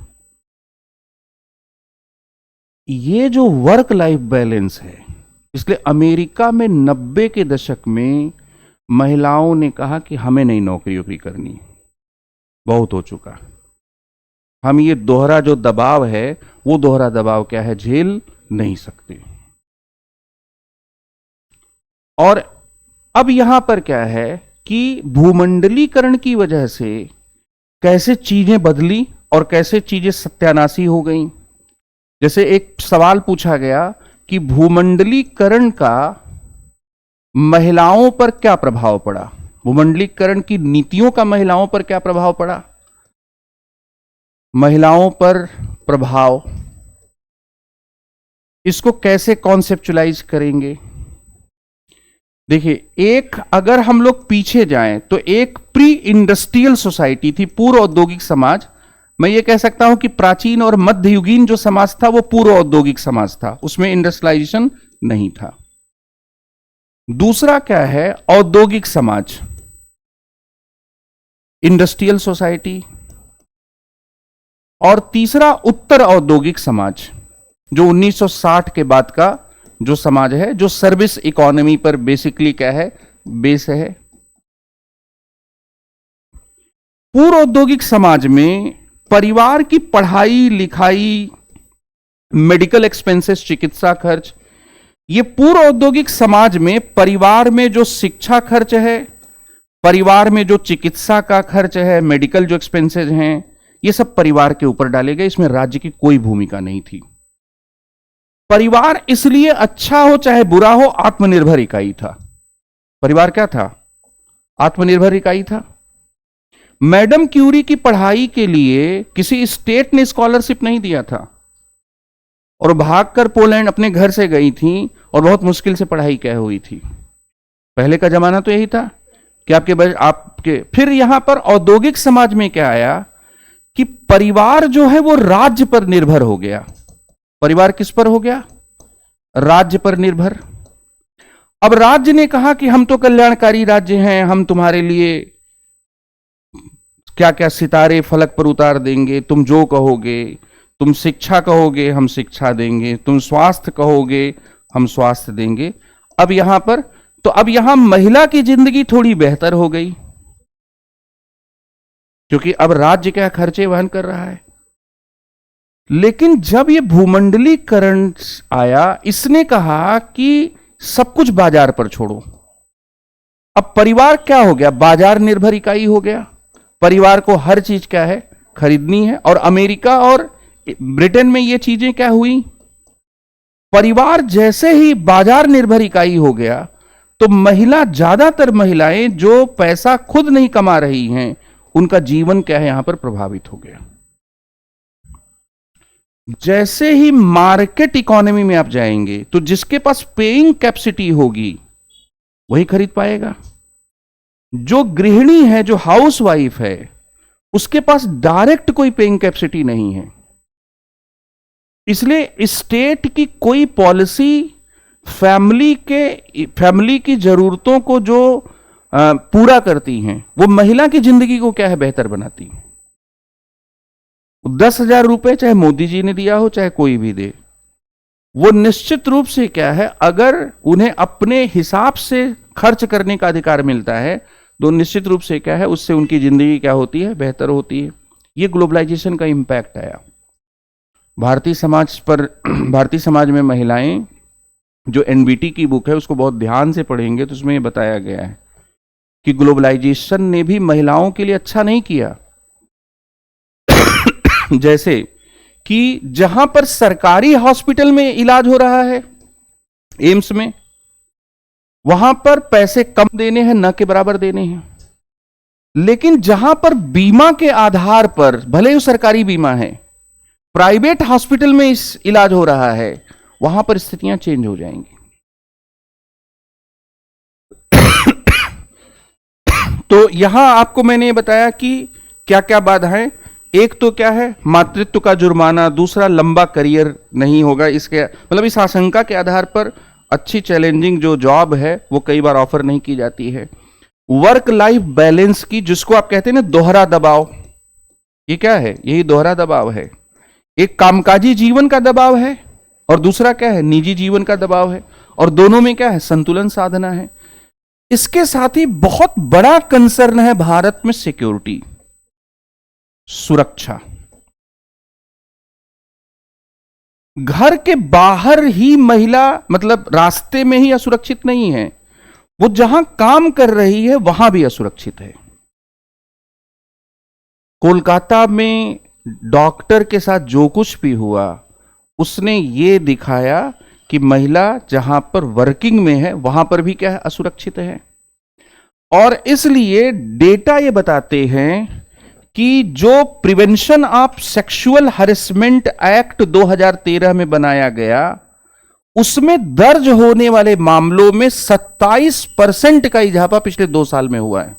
ये जो वर्क लाइफ बैलेंस है, इसलिए अमेरिका में 90 के दशक में महिलाओं ने कहा कि हमें नहीं नौकरी वोकरी करनी, बहुत हो चुका, हम ये दोहरा जो दबाव है वो दोहरा दबाव क्या है, झेल नहीं सकते। और अब यहां पर क्या है कि भूमंडलीकरण की वजह से कैसे चीजें बदली और कैसे चीजें सत्यानाशी हो गई। जैसे एक सवाल पूछा गया कि भूमंडलीकरण का महिलाओं पर क्या प्रभाव पड़ा, भूमंडलीकरण की नीतियों का महिलाओं पर क्या प्रभाव पड़ा। महिलाओं पर प्रभाव, इसको कैसे कॉन्सेप्चुलाइज करेंगे। देखिए, एक अगर हम लोग पीछे जाएं तो एक प्री इंडस्ट्रियल सोसाइटी थी, पूर्व औद्योगिक समाज। मैं ये कह सकता हूं कि प्राचीन और मध्ययुगीन जो समाज था वो पूर्व औद्योगिक समाज था, उसमें इंडस्ट्रियलाइजेशन नहीं था। दूसरा क्या है, औद्योगिक समाज, इंडस्ट्रियल सोसाइटी। और तीसरा उत्तर औद्योगिक समाज, जो 1960 के बाद का जो समाज है, जो सर्विस इकोनॉमी पर बेसिकली क्या है, बेस है। पूर्व औद्योगिक समाज में परिवार की पढ़ाई लिखाई, मेडिकल एक्सपेंसेस, चिकित्सा खर्च, ये पूर्व औद्योगिक समाज में परिवार में जो शिक्षा खर्च है, परिवार में जो चिकित्सा का खर्च है, मेडिकल जो एक्सपेंसेस हैं, ये सब परिवार के ऊपर डाले गए। इसमें राज्य की कोई भूमिका नहीं थी। परिवार इसलिए अच्छा हो चाहे बुरा हो, आत्मनिर्भर इकाई था। परिवार क्या था, आत्मनिर्भर इकाई था। मैडम क्यूरी की पढ़ाई के लिए किसी स्टेट ने स्कॉलरशिप नहीं दिया था और भागकर पोलैंड अपने घर से गई थी और बहुत मुश्किल से पढ़ाई क्या हुई थी। पहले का जमाना तो यही था कि आपके फिर यहां पर औद्योगिक समाज में क्या आया कि परिवार जो है वो राज्य पर निर्भर हो गया। परिवार किस पर हो गया, राज्य पर निर्भर। अब राज्य ने कहा कि हम तो कल्याणकारी राज्य हैं, हम तुम्हारे लिए क्या क्या सितारे फलक पर उतार देंगे, तुम जो कहोगे। तुम शिक्षा कहोगे, हम शिक्षा देंगे। तुम स्वास्थ्य कहोगे, हम स्वास्थ्य देंगे। अब यहां पर तो अब यहां महिला की जिंदगी थोड़ी बेहतर हो गई, क्योंकि अब राज्य क्या खर्चे वहन कर रहा है। लेकिन जब यह भूमंडलीकरण आया, इसने कहा कि सब कुछ बाजार पर छोड़ो। अब परिवार क्या हो गया, बाजार निर्भर इकाई हो गया। परिवार को हर चीज क्या है, खरीदनी है। और अमेरिका और ब्रिटेन में ये चीजें क्या हुई, परिवार जैसे ही बाजार निर्भर इकाई हो गया तो ज्यादातर महिलाएं जो पैसा खुद नहीं कमा रही हैं, उनका जीवन क्या है यहां पर प्रभावित हो गया। जैसे ही मार्केट इकोनॉमी में आप जाएंगे तो जिसके पास पेइंग कैपेसिटी होगी वही खरीद पाएगा। जो गृहिणी है, जो हाउसवाइफ है, उसके पास डायरेक्ट कोई पेइंग कैपेसिटी नहीं है। इसलिए स्टेट की कोई पॉलिसी फैमिली की जरूरतों को जो पूरा करती हैं, वो महिला की जिंदगी को क्या है, बेहतर बनाती है। 10,000 रुपए चाहे मोदी जी ने दिया हो, चाहे कोई भी दे, वो निश्चित रूप से क्या है, अगर उन्हें अपने हिसाब से खर्च करने का अधिकार मिलता है तो निश्चित रूप से क्या है, उससे उनकी जिंदगी क्या होती है, बेहतर होती है। ये ग्लोबलाइजेशन का इंपैक्ट आया भारतीय समाज में। महिलाएं, जो एनबीटी की बुक है उसको बहुत ध्यान से पढ़ेंगे तो उसमें ये बताया गया है कि ग्लोबलाइजेशन ने भी महिलाओं के लिए अच्छा नहीं किया। जैसे कि जहां पर सरकारी हॉस्पिटल में इलाज हो रहा है, एम्स में, वहां पर पैसे कम देने हैं, न के बराबर देने हैं। लेकिन जहां पर बीमा के आधार पर, भले ही सरकारी बीमा है, प्राइवेट हॉस्पिटल में इस इलाज हो रहा है, वहां पर स्थितियां चेंज हो जाएंगी। तो यहां आपको मैंने बताया कि क्या क्या बाधाएं। एक तो क्या है, मातृत्व का जुर्माना। दूसरा, लंबा करियर नहीं होगा, इसके मतलब इस आशंका के आधार पर अच्छी चैलेंजिंग जो जॉब है वो कई बार ऑफर नहीं की जाती है। वर्क लाइफ बैलेंस की, जिसको आप कहते हैं ना दोहरा दबाव, ये क्या है, यही दोहरा दबाव है। एक कामकाजी जीवन का दबाव है और दूसरा क्या है, निजी जीवन का दबाव है। और दोनों में क्या है, संतुलन साधना है। इसके साथ ही बहुत बड़ा कंसर्न है भारत में सिक्योरिटी, सुरक्षा। घर के बाहर ही महिला, मतलब रास्ते में ही असुरक्षित नहीं है, वो जहां काम कर रही है वहां भी असुरक्षित है। कोलकाता में डॉक्टर के साथ जो कुछ भी हुआ उसने ये दिखाया कि महिला जहां पर वर्किंग में है वहां पर भी क्या है, असुरक्षित है। और इसलिए डेटा ये बताते हैं कि जो prevention of sexual harassment act 2013 में बनाया गया, उसमें दर्ज होने वाले मामलों में 27% का इजाफा पिछले 2 साल में हुआ है।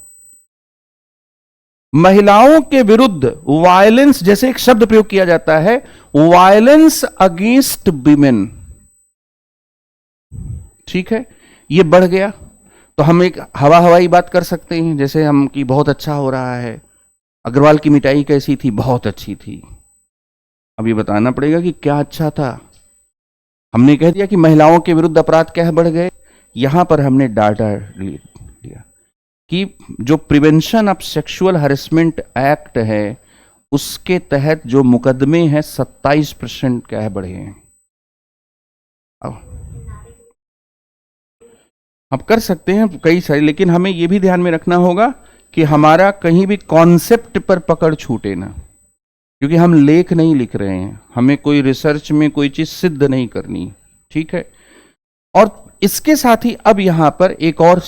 महिलाओं के विरुद्ध वायलेंस, जैसे एक शब्द प्रयोग किया जाता है, वायलेंस अगेंस्ट विमेन, ठीक है, ये बढ़ गया। तो हम एक हवाई बात कर सकते हैं, जैसे हम कि बहुत अच्छा हो रहा है, अग्रवाल की मिठाई कैसी थी, बहुत अच्छी थी। अब ये बताना पड़ेगा कि क्या अच्छा था। हमने कह दिया कि महिलाओं के विरुद्ध अपराध क्या है, बढ़ गए। यहां पर हमने डाटा लिया कि जो prevention of sexual harassment act है उसके तहत जो मुकदमे हैं 27% क्या है, बढ़े हैं। अब कर सकते हैं कई सारे, लेकिन हमें यह भी ध्यान में रखना होगा कि हमारा कहीं भी कॉन्सेप्ट पर पकड़ छूटे ना, क्योंकि हम लेख नहीं लिख रहे हैं, हमें कोई रिसर्च में कोई चीज सिद्ध नहीं करनी, ठीक है। और इसके साथ ही अब यहां पर एक और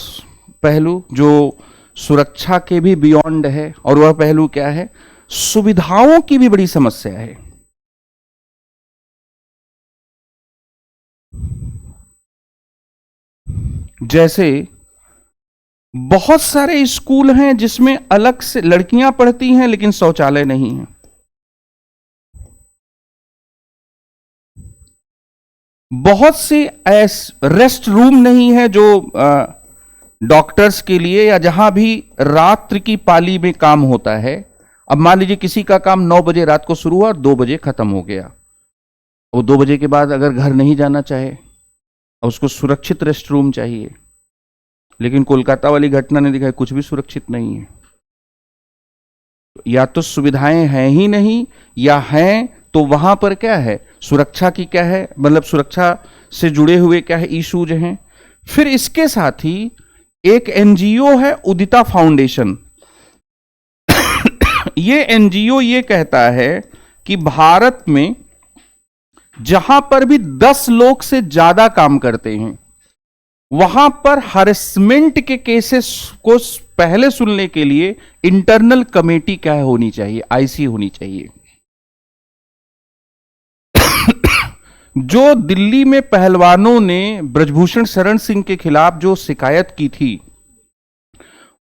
पहलू जो सुरक्षा के भी बियॉन्ड है, और वह पहलू क्या है, सुविधाओं की भी बड़ी समस्या है। जैसे बहुत सारे स्कूल हैं जिसमें अलग से लड़कियां पढ़ती हैं लेकिन शौचालय नहीं है। बहुत से रेस्ट रूम नहीं है जो डॉक्टर्स के लिए, या जहां भी रात्रि की पाली में काम होता है। अब मान लीजिए किसी का काम 9 बजे रात को शुरू हुआ और 2 बजे खत्म हो गया, वो 2 बजे के बाद अगर घर नहीं जाना चाहे, उसको सुरक्षित रेस्ट रूम चाहिए। लेकिन कोलकाता वाली घटना ने दिखाया कुछ भी सुरक्षित नहीं है। या तो सुविधाएं हैं ही नहीं, या हैं तो वहां पर क्या है, सुरक्षा की क्या है, मतलब सुरक्षा से जुड़े हुए क्या है, इश्यूज हैं। फिर इसके साथ ही एक एनजीओ है उदिता फाउंडेशन। ये एनजीओ ये कहता है कि भारत में जहां पर भी 10 लोग से ज्यादा काम करते हैं वहां पर हरेसमेंट के केसेस को पहले सुनने के लिए इंटरनल कमेटी क्या होनी चाहिए, आईसी होनी चाहिए। जो दिल्ली में पहलवानों ने ब्रजभूषण शरण सिंह के खिलाफ जो शिकायत की थी,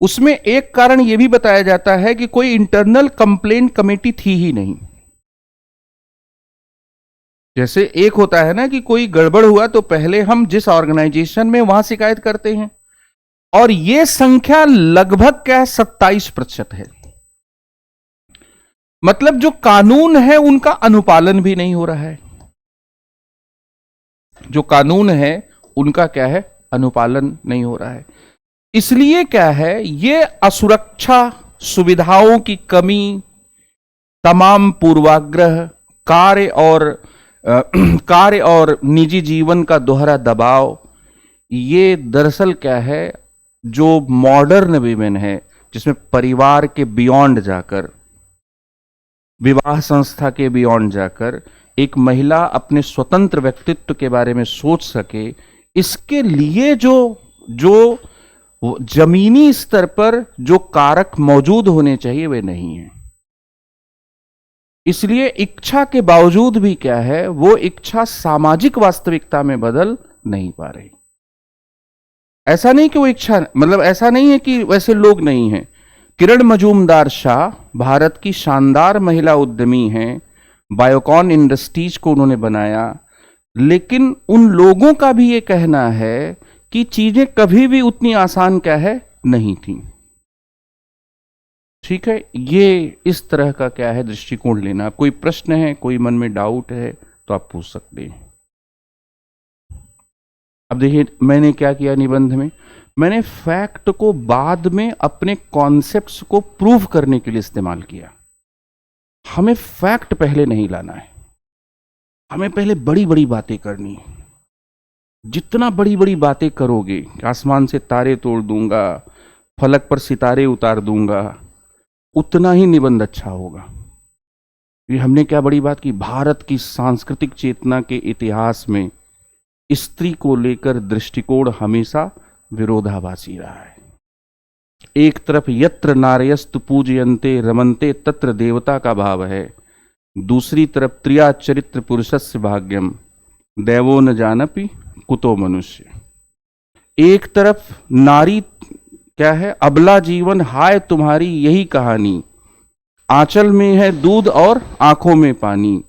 उसमें एक कारण यह भी बताया जाता है कि कोई इंटरनल कंप्लेंट कमेटी थी ही नहीं। जैसे एक होता है ना कि कोई गड़बड़ हुआ तो पहले हम जिस ऑर्गेनाइजेशन में वहां शिकायत करते हैं, और यह संख्या लगभग क्या 27% है। मतलब जो कानून है उनका अनुपालन भी नहीं हो रहा है। जो कानून है उनका क्या है, अनुपालन नहीं हो रहा है। इसलिए क्या है, ये असुरक्षा, सुविधाओं की कमी, तमाम पूर्वाग्रह, कार्य और निजी जीवन का दोहरा दबाव, ये दरअसल क्या है, जो मॉडर्न वीमेन है, जिसमें परिवार के बियॉन्ड जाकर, विवाह संस्था के बियॉन्ड जाकर एक महिला अपने स्वतंत्र व्यक्तित्व के बारे में सोच सके, इसके लिए जो जमीनी स्तर पर जो कारक मौजूद होने चाहिए वे नहीं है। इसलिए इच्छा के बावजूद भी क्या है, वो इच्छा सामाजिक वास्तविकता में बदल नहीं पा रही। ऐसा नहीं कि वो इच्छा, मतलब ऐसा नहीं है कि वैसे लोग नहीं हैं। किरण मजूमदार शाह भारत की शानदार महिला उद्यमी हैं, बायोकॉन इंडस्ट्रीज को उन्होंने बनाया, लेकिन उन लोगों का भी ये कहना है कि चीजें कभी भी उतनी आसान क्या है, नहीं थी। ठीक है, ये इस तरह का क्या है दृष्टिकोण लेना। कोई प्रश्न है, कोई मन में डाउट है तो आप पूछ सकते हैं। अब देखिए मैंने क्या किया निबंध में, मैंने फैक्ट को बाद में अपने कॉन्सेप्ट्स को प्रूव करने के लिए इस्तेमाल किया। हमें फैक्ट पहले नहीं लाना है, हमें पहले बड़ी बड़ी बातें करनी है। जितना बड़ी बड़ी बातें करोगे, आसमान से तारे तोड़ दूंगा, फलक पर सितारे उतार दूंगा, उतना ही निबंध अच्छा होगा। ये हमने क्या बड़ी बात की, भारत की सांस्कृतिक चेतना के इतिहास में स्त्री को लेकर दृष्टिकोण हमेशा विरोधाभासी रहा है। एक तरफ यत्र नार्यस्तु पूजयन्ते रमन्ते तत्र देवता का भाव है, दूसरी तरफ त्रिया चरित्र पुरुषस्य भाग्यम दैवो न जानपि कुतो मनुष्य। एक तरफ नारी क्या है, अबला जीवन हाय तुम्हारी यही कहानी, आंचल में है दूध और आंखों में पानी,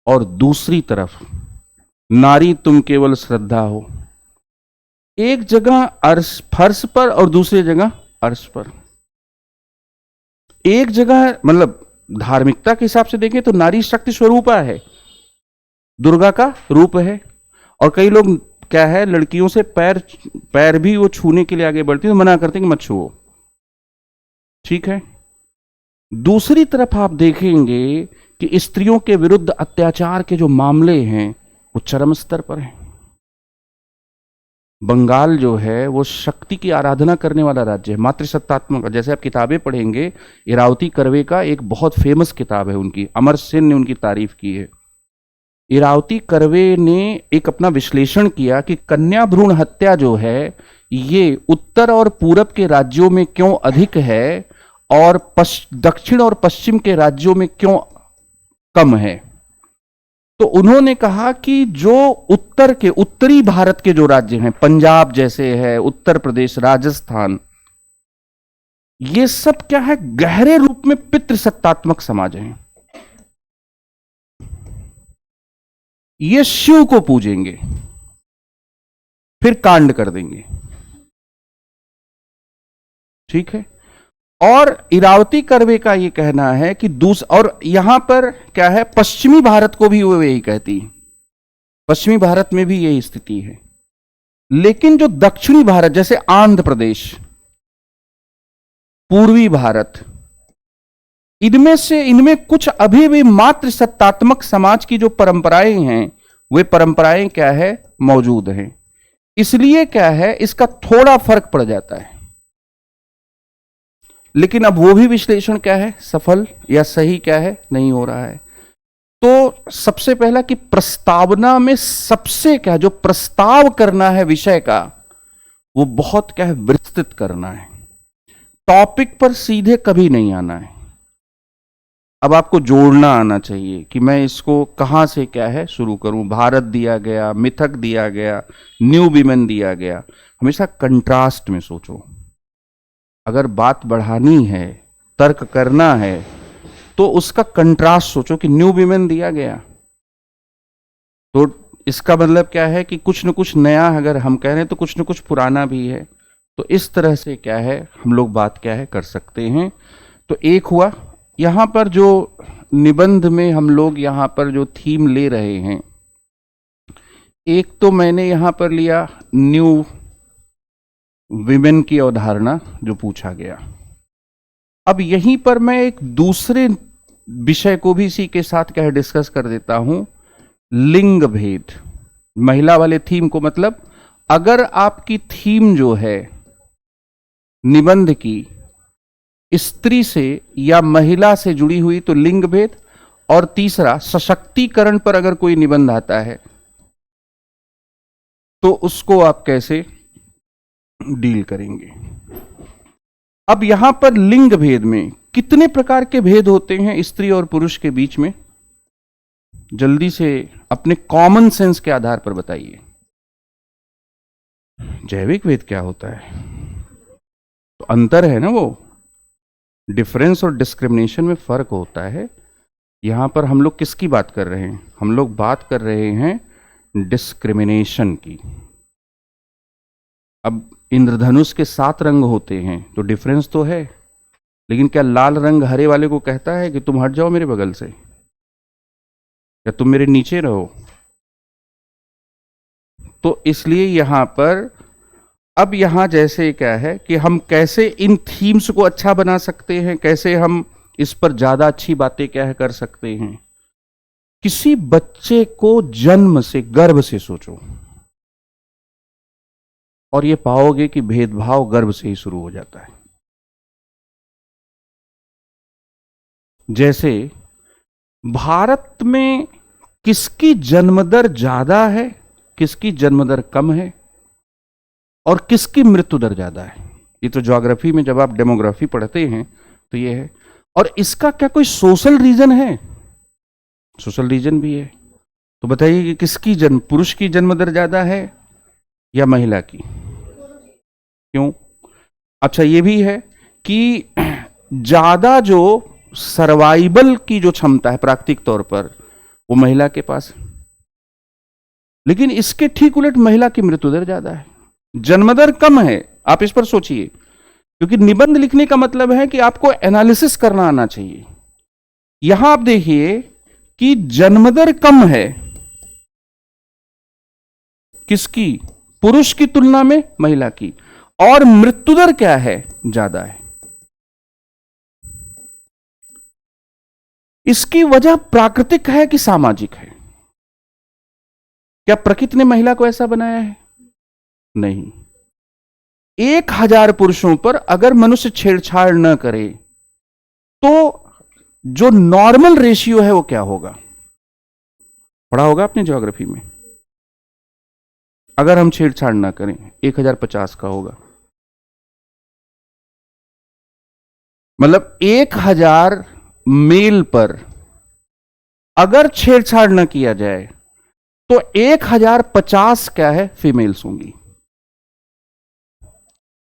और दूसरी तरफ नारी तुम केवल श्रद्धा हो। एक जगह अर्श फर्श पर और दूसरी जगह अर्श पर। एक जगह मतलब धार्मिकता के हिसाब से देखें तो नारी शक्ति स्वरूपा है, दुर्गा का रूप है, और कई लोग क्या है, लड़कियों से पैर भी वो छूने के लिए आगे बढ़ती है तो मना करते हैं कि मत छुओ, ठीक है। दूसरी तरफ आप देखेंगे कि स्त्रियों के विरुद्ध अत्याचार के जो मामले हैं वो चरम स्तर पर हैं। बंगाल जो है वो शक्ति की आराधना करने वाला राज्य है, मातृसत्तात्मक। जैसे आप किताबें पढ़ेंगे, इरावती कर्वे का एक बहुत फेमस किताब है उनकी, अमर सेन ने उनकी तारीफ की है। इरावती कर्वे ने एक अपना विश्लेषण किया कि कन्या भ्रूण हत्या जो है ये उत्तर और पूरब के राज्यों में क्यों अधिक है और दक्षिण और पश्चिम के राज्यों में क्यों कम है। तो उन्होंने कहा कि जो उत्तर के उत्तरी भारत के जो राज्य हैं, पंजाब जैसे है, उत्तर प्रदेश, राजस्थान, ये सब क्या है, गहरे रूप में पितृसत्तात्मक समाज हैं। ये शिव को पूजेंगे फिर कांड कर देंगे, ठीक है। और इरावती कर्वे का यह कहना है कि और यहां पर क्या है, पश्चिमी भारत को भी वो यही कहती है, पश्चिमी भारत में भी यही स्थिति है। लेकिन जो दक्षिणी भारत जैसे आंध्र प्रदेश, पूर्वी भारत, इनमें कुछ अभी भी मातृ सत्तात्मक समाज की जो परंपराएं हैं वे परंपराएं क्या है, मौजूद हैं। इसलिए क्या है, इसका थोड़ा फर्क पड़ जाता है। लेकिन अब वो भी विश्लेषण क्या है, सफल या सही क्या है, नहीं हो रहा है। तो सबसे पहला कि प्रस्तावना में सबसे क्या, जो प्रस्ताव करना है विषय का, वो बहुत क्या है, विस्तृत करना है, टॉपिक पर सीधे कभी नहीं आना है। अब आपको जोड़ना आना चाहिए कि मैं इसको कहां से क्या है शुरू करूं। भारत दिया गया, मिथक दिया गया, न्यू विमेन दिया गया, हमेशा कंट्रास्ट में सोचो। अगर बात बढ़ानी है, तर्क करना है, तो उसका कंट्रास्ट सोचो कि न्यू विमेन दिया गया तो इसका मतलब क्या है कि कुछ न कुछ नया अगर हम कह रहे हैं तो कुछ न कुछ पुराना भी है। तो इस तरह से क्या है, हम लोग बात क्या है कर सकते हैं। तो एक हुआ यहां पर जो निबंध में हम लोग यहां पर जो थीम ले रहे हैं, एक तो मैंने यहां पर लिया न्यू विमेन की अवधारणा जो पूछा गया। अब यहीं पर मैं एक दूसरे विषय को भी इसी के साथ क्या है डिस्कस कर देता हूं, लिंग भेद। महिला वाले थीम को, मतलब अगर आपकी थीम जो है निबंध की स्त्री से या महिला से जुड़ी हुई तो लिंग भेद, और तीसरा सशक्तिकरण पर अगर कोई निबंध आता है तो उसको आप कैसे डील करेंगे। अब यहां पर लिंग भेद में कितने प्रकार के भेद होते हैं स्त्री और पुरुष के बीच में, जल्दी से अपने कॉमन सेंस के आधार पर बताइए। जैविक भेद क्या होता है, तो अंतर है ना, वो डिफरेंस और डिस्क्रिमिनेशन में फर्क होता है। यहां पर हम लोग किसकी बात कर रहे हैं, हम लोग बात कर रहे हैं डिस्क्रिमिनेशन की। अब इंद्रधनुष के 7 रंग होते हैं तो डिफरेंस तो है, लेकिन क्या लाल रंग हरे वाले को कहता है कि तुम हट जाओ मेरे बगल से, या तुम मेरे नीचे रहो। तो इसलिए यहां पर अब यहां जैसे क्या है कि हम कैसे इन थीम्स को अच्छा बना सकते हैं, कैसे हम इस पर ज्यादा अच्छी बातें क्या है कर सकते हैं। किसी बच्चे को जन्म से, गर्भ से सोचो, और ये पाओगे कि भेदभाव गर्भ से ही शुरू हो जाता है। जैसे भारत में किसकी जन्म दर ज्यादा है, किसकी जन्म दर कम है, और किसकी मृत्यु दर ज्यादा है। ये तो ज्योग्राफी में जब आप डेमोग्राफी पढ़ते हैं तो ये है। और इसका क्या कोई सोशल रीजन है? सोशल रीजन भी है। तो बताइए कि किसकी जन्म, पुरुष की जन्म दर ज्यादा है या महिला की? क्यों? अच्छा, ये भी है कि ज्यादा जो सर्वाइवल की जो क्षमता है प्राकृतिक तौर पर, वो महिला के पास है। लेकिन इसके ठीक उलट महिला की मृत्यु दर ज्यादा है, जन्म दर कम है। आप इस पर सोचिए, क्योंकि निबंध लिखने का मतलब है कि आपको एनालिसिस करना आना चाहिए। यहां आप देखिए कि जन्म दर कम है किसकी? पुरुष की तुलना में महिला की। और मृत्यु दर क्या है? ज्यादा है। इसकी वजह प्राकृतिक है कि सामाजिक है? क्या प्रकृति ने महिला को ऐसा बनाया है? नहीं। 1000 पुरुषों पर अगर मनुष्य छेड़छाड़ न करे तो जो नॉर्मल रेशियो है वो क्या होगा? पढ़ा होगा आपने ज्योग्राफी में। अगर हम छेड़छाड़ ना करें 1050 का होगा। मतलब 1000 मेल पर अगर छेड़छाड़ न किया जाए तो 1050 क्या है? फीमेल्स होंगी।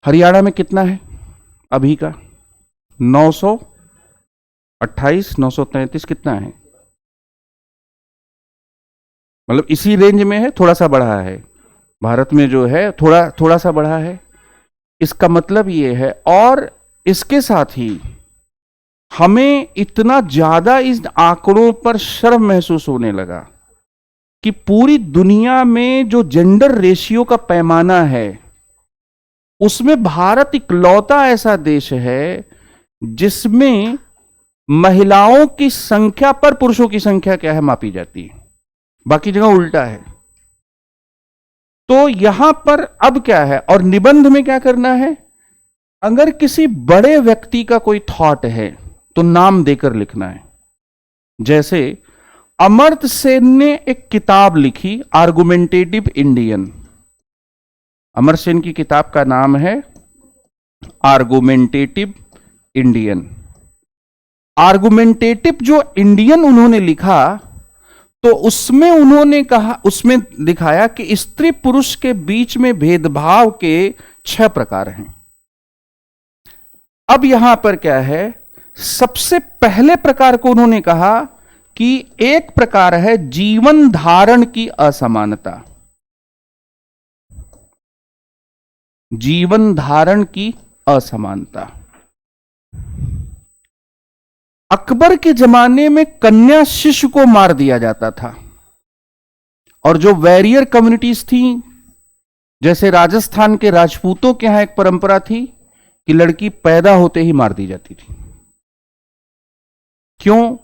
हरियाणा में कितना है अभी का? 928, 933 कितना है? मतलब इसी रेंज में है, थोड़ा सा बढ़ा है। भारत में जो है थोड़ा थोड़ा सा बढ़ा है। इसका मतलब ये है, और इसके साथ ही हमें इतना ज्यादा इस आंकड़ों पर शर्म महसूस होने लगा कि पूरी दुनिया में जो जेंडर रेशियो का पैमाना है उसमें भारत इकलौता ऐसा देश है जिसमें महिलाओं की संख्या पर पुरुषों की संख्या क्या है मापी जाती है। बाकी जगह उल्टा है। तो यहां पर अब क्या है, और निबंध में क्या करना है? अगर किसी बड़े व्यक्ति का कोई थॉट है तो नाम देकर लिखना है। जैसे अमर्त्य सेन ने एक किताब लिखी, आर्गुमेंटेटिव इंडियन। अमर्त्य सेन की किताब का नाम है आर्गुमेंटेटिव इंडियन। आर्गुमेंटेटिव जो इंडियन उन्होंने लिखा तो उसमें उन्होंने कहा, उसमें दिखाया कि स्त्री पुरुष के बीच में भेदभाव के 6 प्रकार हैं। अब यहां पर क्या है, सबसे पहले प्रकार को उन्होंने कहा कि एक प्रकार है जीवन धारण की असमानता। जीवन धारण की असमानता। अकबर के जमाने में कन्या शिशु को मार दिया जाता था, और जो वैरियर कम्युनिटीज थी, जैसे राजस्थान के राजपूतों के यहां एक परंपरा थी कि लड़की पैदा होते ही मार दी जाती थी। क्यों?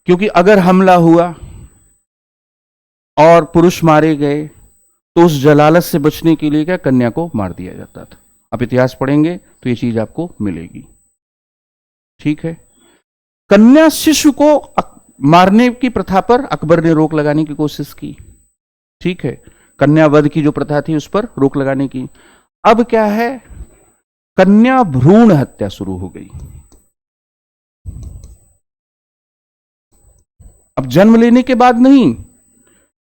क्योंकि अगर हमला हुआ और पुरुष मारे गए तो उस जलालत से बचने के लिए क्या कन्या को मार दिया जाता था। आप इतिहास पढ़ेंगे तो ये चीज आपको मिलेगी। ठीक है। कन्या शिशु को मारने की प्रथा पर अकबर ने रोक लगाने की कोशिश की। ठीक है। कन्या वध की जो प्रथा थी उस पर रोक लगाने की। अब क्या है, कन्या भ्रूण हत्या शुरू हो गई। अब जन्म लेने के बाद नहीं,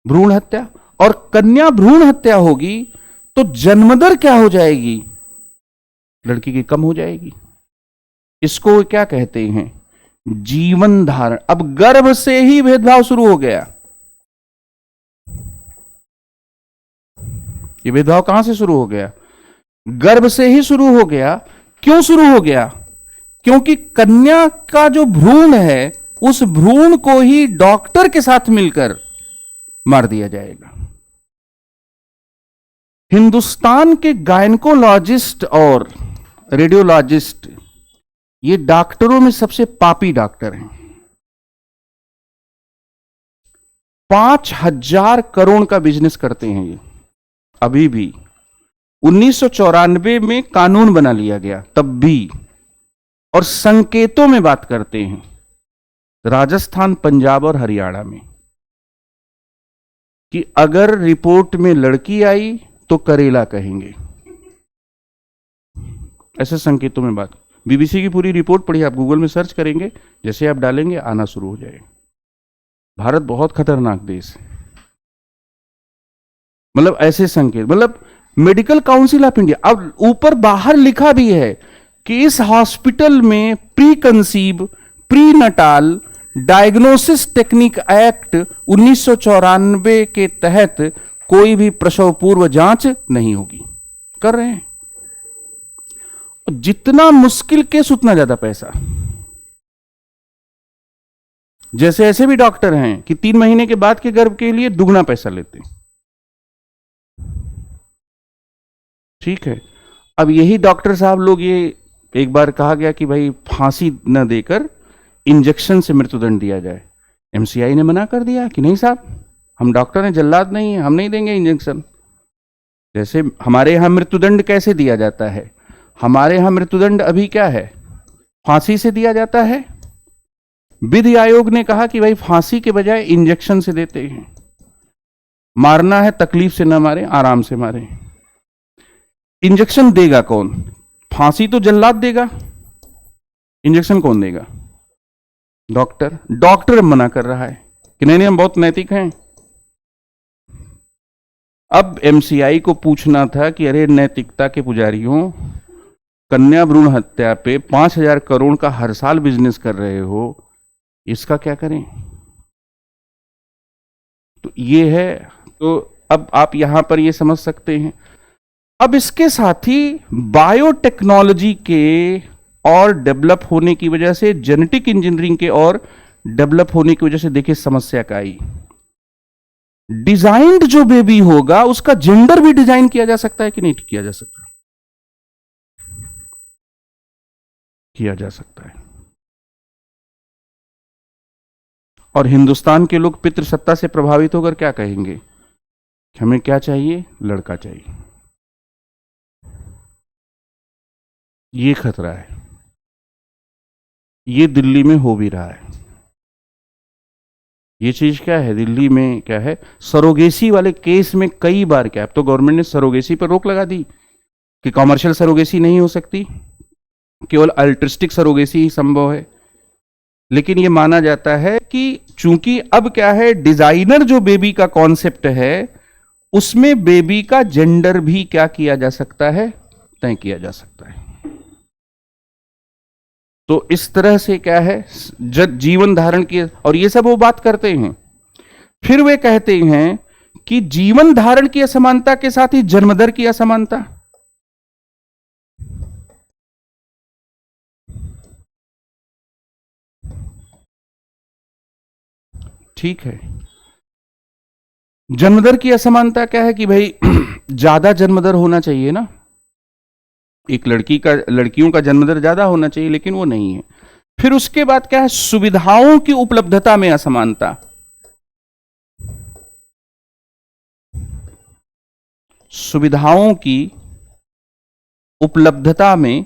भ्रूण हत्या। और कन्या भ्रूण हत्या होगी तो जन्मदर क्या हो जाएगी? लड़की की कम हो जाएगी। इसको क्या कहते हैं? जीवन धारण। अब गर्भ से ही भेदभाव शुरू हो गया। ये भेदभाव कहां से शुरू हो गया? गर्भ से ही शुरू हो गया। क्यों शुरू हो गया? क्योंकि कन्या का जो भ्रूण है उस भ्रूण को ही डॉक्टर के साथ मिलकर मार दिया जाएगा। हिंदुस्तान के गायनकोलॉजिस्ट और रेडियोलॉजिस्ट ये डॉक्टरों में सबसे पापी डॉक्टर हैं। 5000 करोड़ का बिजनेस करते हैं ये अभी भी। 1994 में कानून बना लिया गया तब भी, और संकेतों में बात करते हैं राजस्थान, पंजाब और हरियाणा में, कि अगर रिपोर्ट में लड़की आई तो करेला कहेंगे, ऐसे संकेतों में बात। बीबीसी की पूरी रिपोर्ट पढ़िए, आप गूगल में सर्च करेंगे, जैसे आप डालेंगे आना शुरू हो जाएगा। भारत बहुत खतरनाक देश है। मतलब ऐसे संकेत, मतलब मेडिकल काउंसिल ऑफ इंडिया, अब ऊपर बाहर लिखा भी है कि इस हॉस्पिटल में pre conceive, pre Natal diagnosis technique act 1994 के तहत कोई भी प्रसव पूर्व जांच नहीं होगी। कर रहे हैं। जितना मुश्किल केस उतना ज्यादा पैसा। जैसे ऐसे भी डॉक्टर हैं कि 3 महीने के बाद के गर्भ के लिए दुगना पैसा लेते हैं। ठीक है, अब यही डॉक्टर साहब लोग, ये एक बार कहा गया कि भाई फांसी न देकर इंजेक्शन से मृत्युदंड दिया जाए। एमसीआई ने मना कर दिया कि नहीं साहब, हम डॉक्टर हैं, जल्लाद नहीं है, हम नहीं देंगे इंजेक्शन। जैसे हमारे यहां मृत्युदंड कैसे दिया जाता है, हमारे यहां मृत्युदंड अभी क्या है, फांसी से दिया जाता है। विधि आयोग ने कहा कि भाई फांसी के बजाय इंजेक्शन से देते हैं, मारना है तकलीफ से ना मारे, आराम से मारे। इंजेक्शन देगा कौन? फांसी तो जल्लाद देगा, इंजेक्शन कौन देगा? डॉक्टर। डॉक्टर मना कर रहा है कि नहीं नहीं हम बहुत नैतिक हैं। अब एमसीआई को पूछना था कि अरे नैतिकता के पुजारियों, कन्या भ्रूण हत्या पे 5,000 करोड़ का हर साल बिजनेस कर रहे हो, इसका क्या करें? तो ये है। तो अब आप यहां पर ये समझ सकते हैं। अब इसके साथ ही बायोटेक्नोलॉजी के और डेवलप होने की वजह से, जेनेटिक इंजीनियरिंग के और डेवलप होने की वजह से देखिए समस्या का आई। डिजाइन्ड जो बेबी होगा उसका जेंडर भी डिजाइन किया जा सकता है कि नहीं किया जा सकता? किया जा सकता है। और हिंदुस्तान के लोग पितृसत्ता से प्रभावित होकर क्या कहेंगे? हमें क्या चाहिए? लड़का चाहिए। ये खतरा है। ये दिल्ली में हो भी रहा है। ये चीज क्या है दिल्ली में, क्या है, सरोगेसी वाले केस में कई बार क्या, अब तो गवर्नमेंट ने सरोगेसी पर रोक लगा दी कि कमर्शियल सरोगेसी नहीं हो सकती, केवल अल्ट्रिस्टिक सरोगेसी ही संभव है। लेकिन ये माना जाता है कि चूंकि अब क्या है, डिजाइनर जो बेबी का कॉन्सेप्ट है उसमें बेबी का जेंडर भी क्या किया जा सकता है, तय किया जा सकता है। तो इस तरह से क्या है, जीवन धारण की, और ये सब वो बात करते हैं। फिर वे कहते हैं कि जीवन धारण की असमानता के साथ ही जन्मदर की असमानता। ठीक है, जन्मदर की असमानता क्या है कि भाई ज्यादा जन्मदर होना चाहिए ना, एक लड़कियों का जन्मदर ज्यादा होना चाहिए, लेकिन वो नहीं है। फिर उसके बाद क्या है, सुविधाओं की उपलब्धता में असमानता। सुविधाओं की उपलब्धता में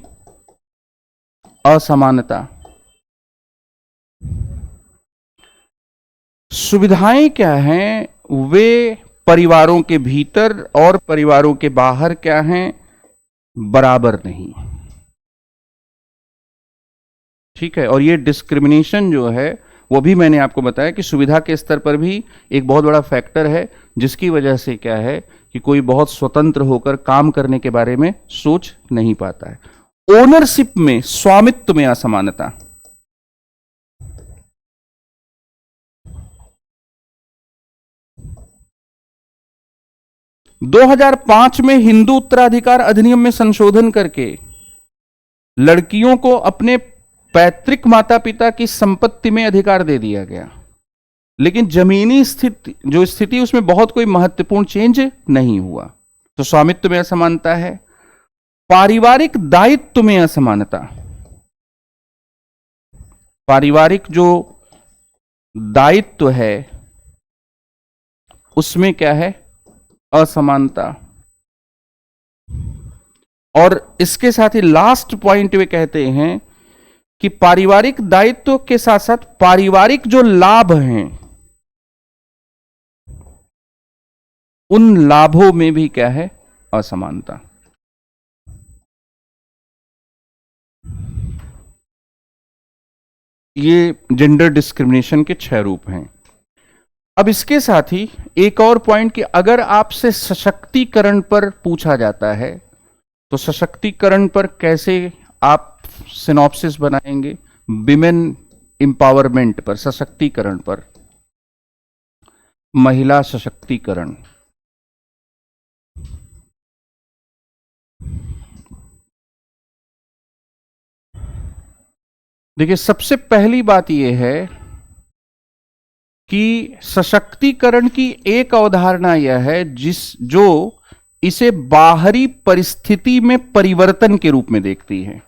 असमानता। सुविधाएं क्या हैं, वे परिवारों के भीतर और परिवारों के बाहर क्या हैं, बराबर नहीं। ठीक है, और ये डिस्क्रिमिनेशन जो है वो भी मैंने आपको बताया कि सुविधा के स्तर पर भी एक बहुत बड़ा फैक्टर है, जिसकी वजह से क्या है कि कोई बहुत स्वतंत्र होकर काम करने के बारे में सोच नहीं पाता है। ओनरशिप में, स्वामित्व में असमानता। - 2005 में हिंदू उत्तराधिकार अधिनियम में संशोधन करके लड़कियों को अपने पैतृक माता पिता की संपत्ति में अधिकार दे दिया गया, लेकिन जमीनी स्थिति उसमें बहुत कोई महत्वपूर्ण चेंज नहीं हुआ। तो स्वामित्व में असमानता है। पारिवारिक दायित्व में असमानता। पारिवारिक जो दायित्व है उसमें क्या है, असमानता। और इसके साथ ही लास्ट पॉइंट वे कहते हैं कि पारिवारिक दायित्व के साथ साथ पारिवारिक जो लाभ हैं उन लाभों में भी क्या है, असमानता। ये जेंडर डिस्क्रिमिनेशन के 6 रूप हैं। अब इसके साथ ही एक और पॉइंट कि अगर आपसे सशक्तिकरण पर पूछा जाता है तो सशक्तिकरण पर कैसे आप सिनॉप्सिस बनाएंगे, विमेन एम्पावरमेंट पर, सशक्तिकरण पर, महिला सशक्तिकरण। देखिए, सबसे पहली बात यह है कि सशक्तिकरण की एक अवधारणा यह है जो इसे बाहरी परिस्थिति में परिवर्तन के रूप में देखती है।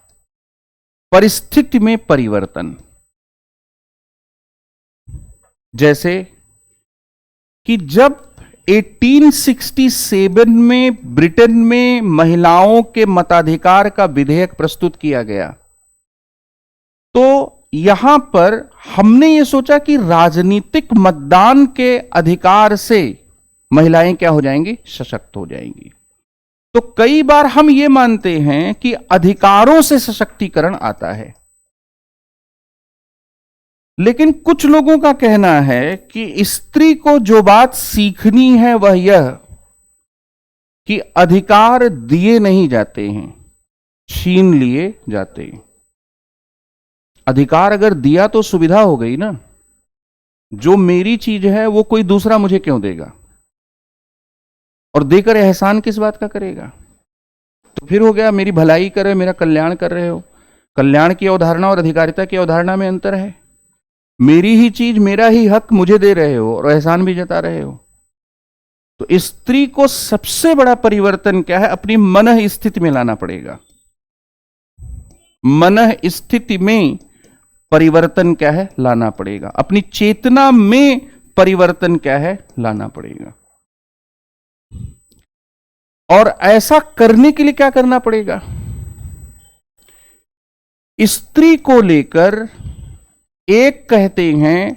परिस्थिति में परिवर्तन, जैसे कि जब 1867 में ब्रिटेन में महिलाओं के मताधिकार का विधेयक प्रस्तुत किया गया, तो यहां पर हमने ये सोचा कि राजनीतिक मतदान के अधिकार से महिलाएं क्या हो जाएंगी, सशक्त हो जाएंगी। तो कई बार हम ये मानते हैं कि अधिकारों से सशक्तिकरण आता है, लेकिन कुछ लोगों का कहना है कि स्त्री को जो बात सीखनी है वह यह कि अधिकार दिए नहीं जाते हैं, छीन लिए जाते हैं। अधिकार अगर दिया तो सुविधा हो गई ना, जो मेरी चीज है वो कोई दूसरा मुझे क्यों देगा, और देकर एहसान किस बात का करेगा। तो फिर हो गया मेरी भलाई कर रहे हो, मेरा कल्याण कर रहे हो। कल्याण की अवधारणा और अधिकारिता की अवधारणा में अंतर है। मेरी ही चीज, मेरा ही हक मुझे दे रहे हो और एहसान भी जता रहे हो। तो स्त्री को सबसे बड़ा परिवर्तन क्या है, अपनी मनः स्थिति में लाना पड़ेगा। मनः स्थिति में परिवर्तन क्या है, लाना पड़ेगा। अपनी चेतना में परिवर्तन क्या है, लाना पड़ेगा। और ऐसा करने के लिए क्या करना पड़ेगा, स्त्री को लेकर एक कहते हैं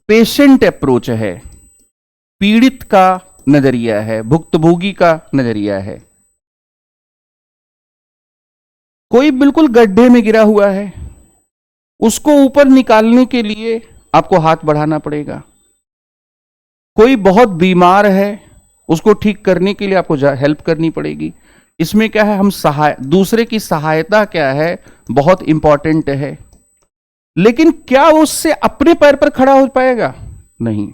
पेशेंट अप्रोच है, पीड़ित का नजरिया है, भुक्तभोगी का नजरिया है। कोई बिल्कुल गड्ढे में गिरा हुआ है, उसको ऊपर निकालने के लिए आपको हाथ बढ़ाना पड़ेगा। कोई बहुत बीमार है, उसको ठीक करने के लिए आपको हेल्प करनी पड़ेगी। इसमें क्या है, हम दूसरे की सहायता क्या है, बहुत इंपॉर्टेंट है। लेकिन क्या वो उससे अपने पैर पर खड़ा हो पाएगा, नहीं।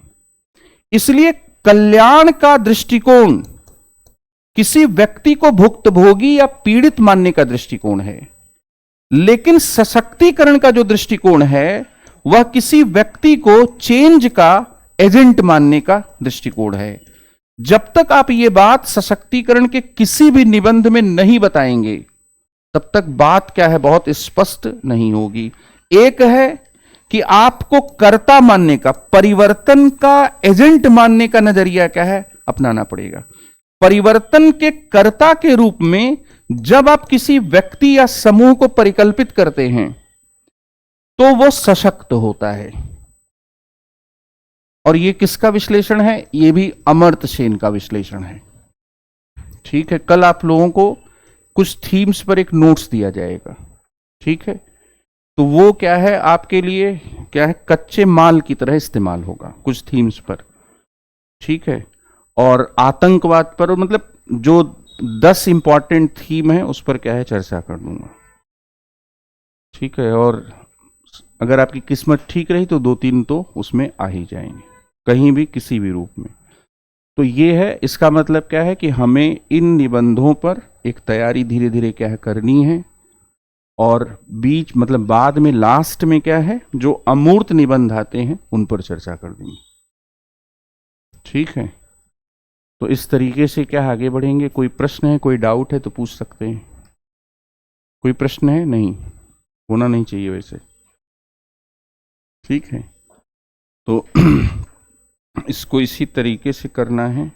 इसलिए कल्याण का दृष्टिकोण किसी व्यक्ति को भुक्तभोगी या पीड़ित मानने का दृष्टिकोण है, लेकिन सशक्तिकरण का जो दृष्टिकोण है वह किसी व्यक्ति को चेंज का एजेंट मानने का दृष्टिकोण है। जब तक आप ये बात सशक्तिकरण के किसी भी निबंध में नहीं बताएंगे, तब तक बात क्या है, बहुत स्पष्ट नहीं होगी। एक है कि आपको कर्ता मानने का, परिवर्तन का एजेंट मानने का नजरिया क्या है, अपनाना पड़ेगा। परिवर्तन के कर्ता के रूप में जब आप किसी व्यक्ति या समूह को परिकल्पित करते हैं तो वो सशक्त होता है। और ये किसका विश्लेषण है, ये भी अमर्त्य सेन का विश्लेषण है। ठीक है, कल आप लोगों को कुछ थीम्स पर एक नोट्स दिया जाएगा। ठीक है, तो वो क्या है, आपके लिए क्या है, कच्चे माल की तरह इस्तेमाल होगा कुछ थीम्स पर। ठीक है, और आतंकवाद पर, मतलब जो 10 इंपॉर्टेंट थीम है उस पर क्या है, चर्चा कर लूंगा। ठीक है, और अगर आपकी किस्मत ठीक रही तो 2-3 तो उसमें आ ही जाएंगे, कहीं भी किसी भी रूप में। तो ये है, इसका मतलब क्या है कि हमें इन निबंधों पर एक तैयारी धीरे धीरे क्या है करनी है, और बीच मतलब बाद में लास्ट में क्या है, जो अमूर्त निबंध आते हैं उन पर चर्चा कर देंगे। ठीक है, तो इस तरीके से क्या आगे बढ़ेंगे। कोई प्रश्न है, कोई डाउट है तो पूछ सकते हैं। कोई प्रश्न है? नहीं, होना नहीं चाहिए वैसे। ठीक है, तो इसको इसी तरीके से करना है।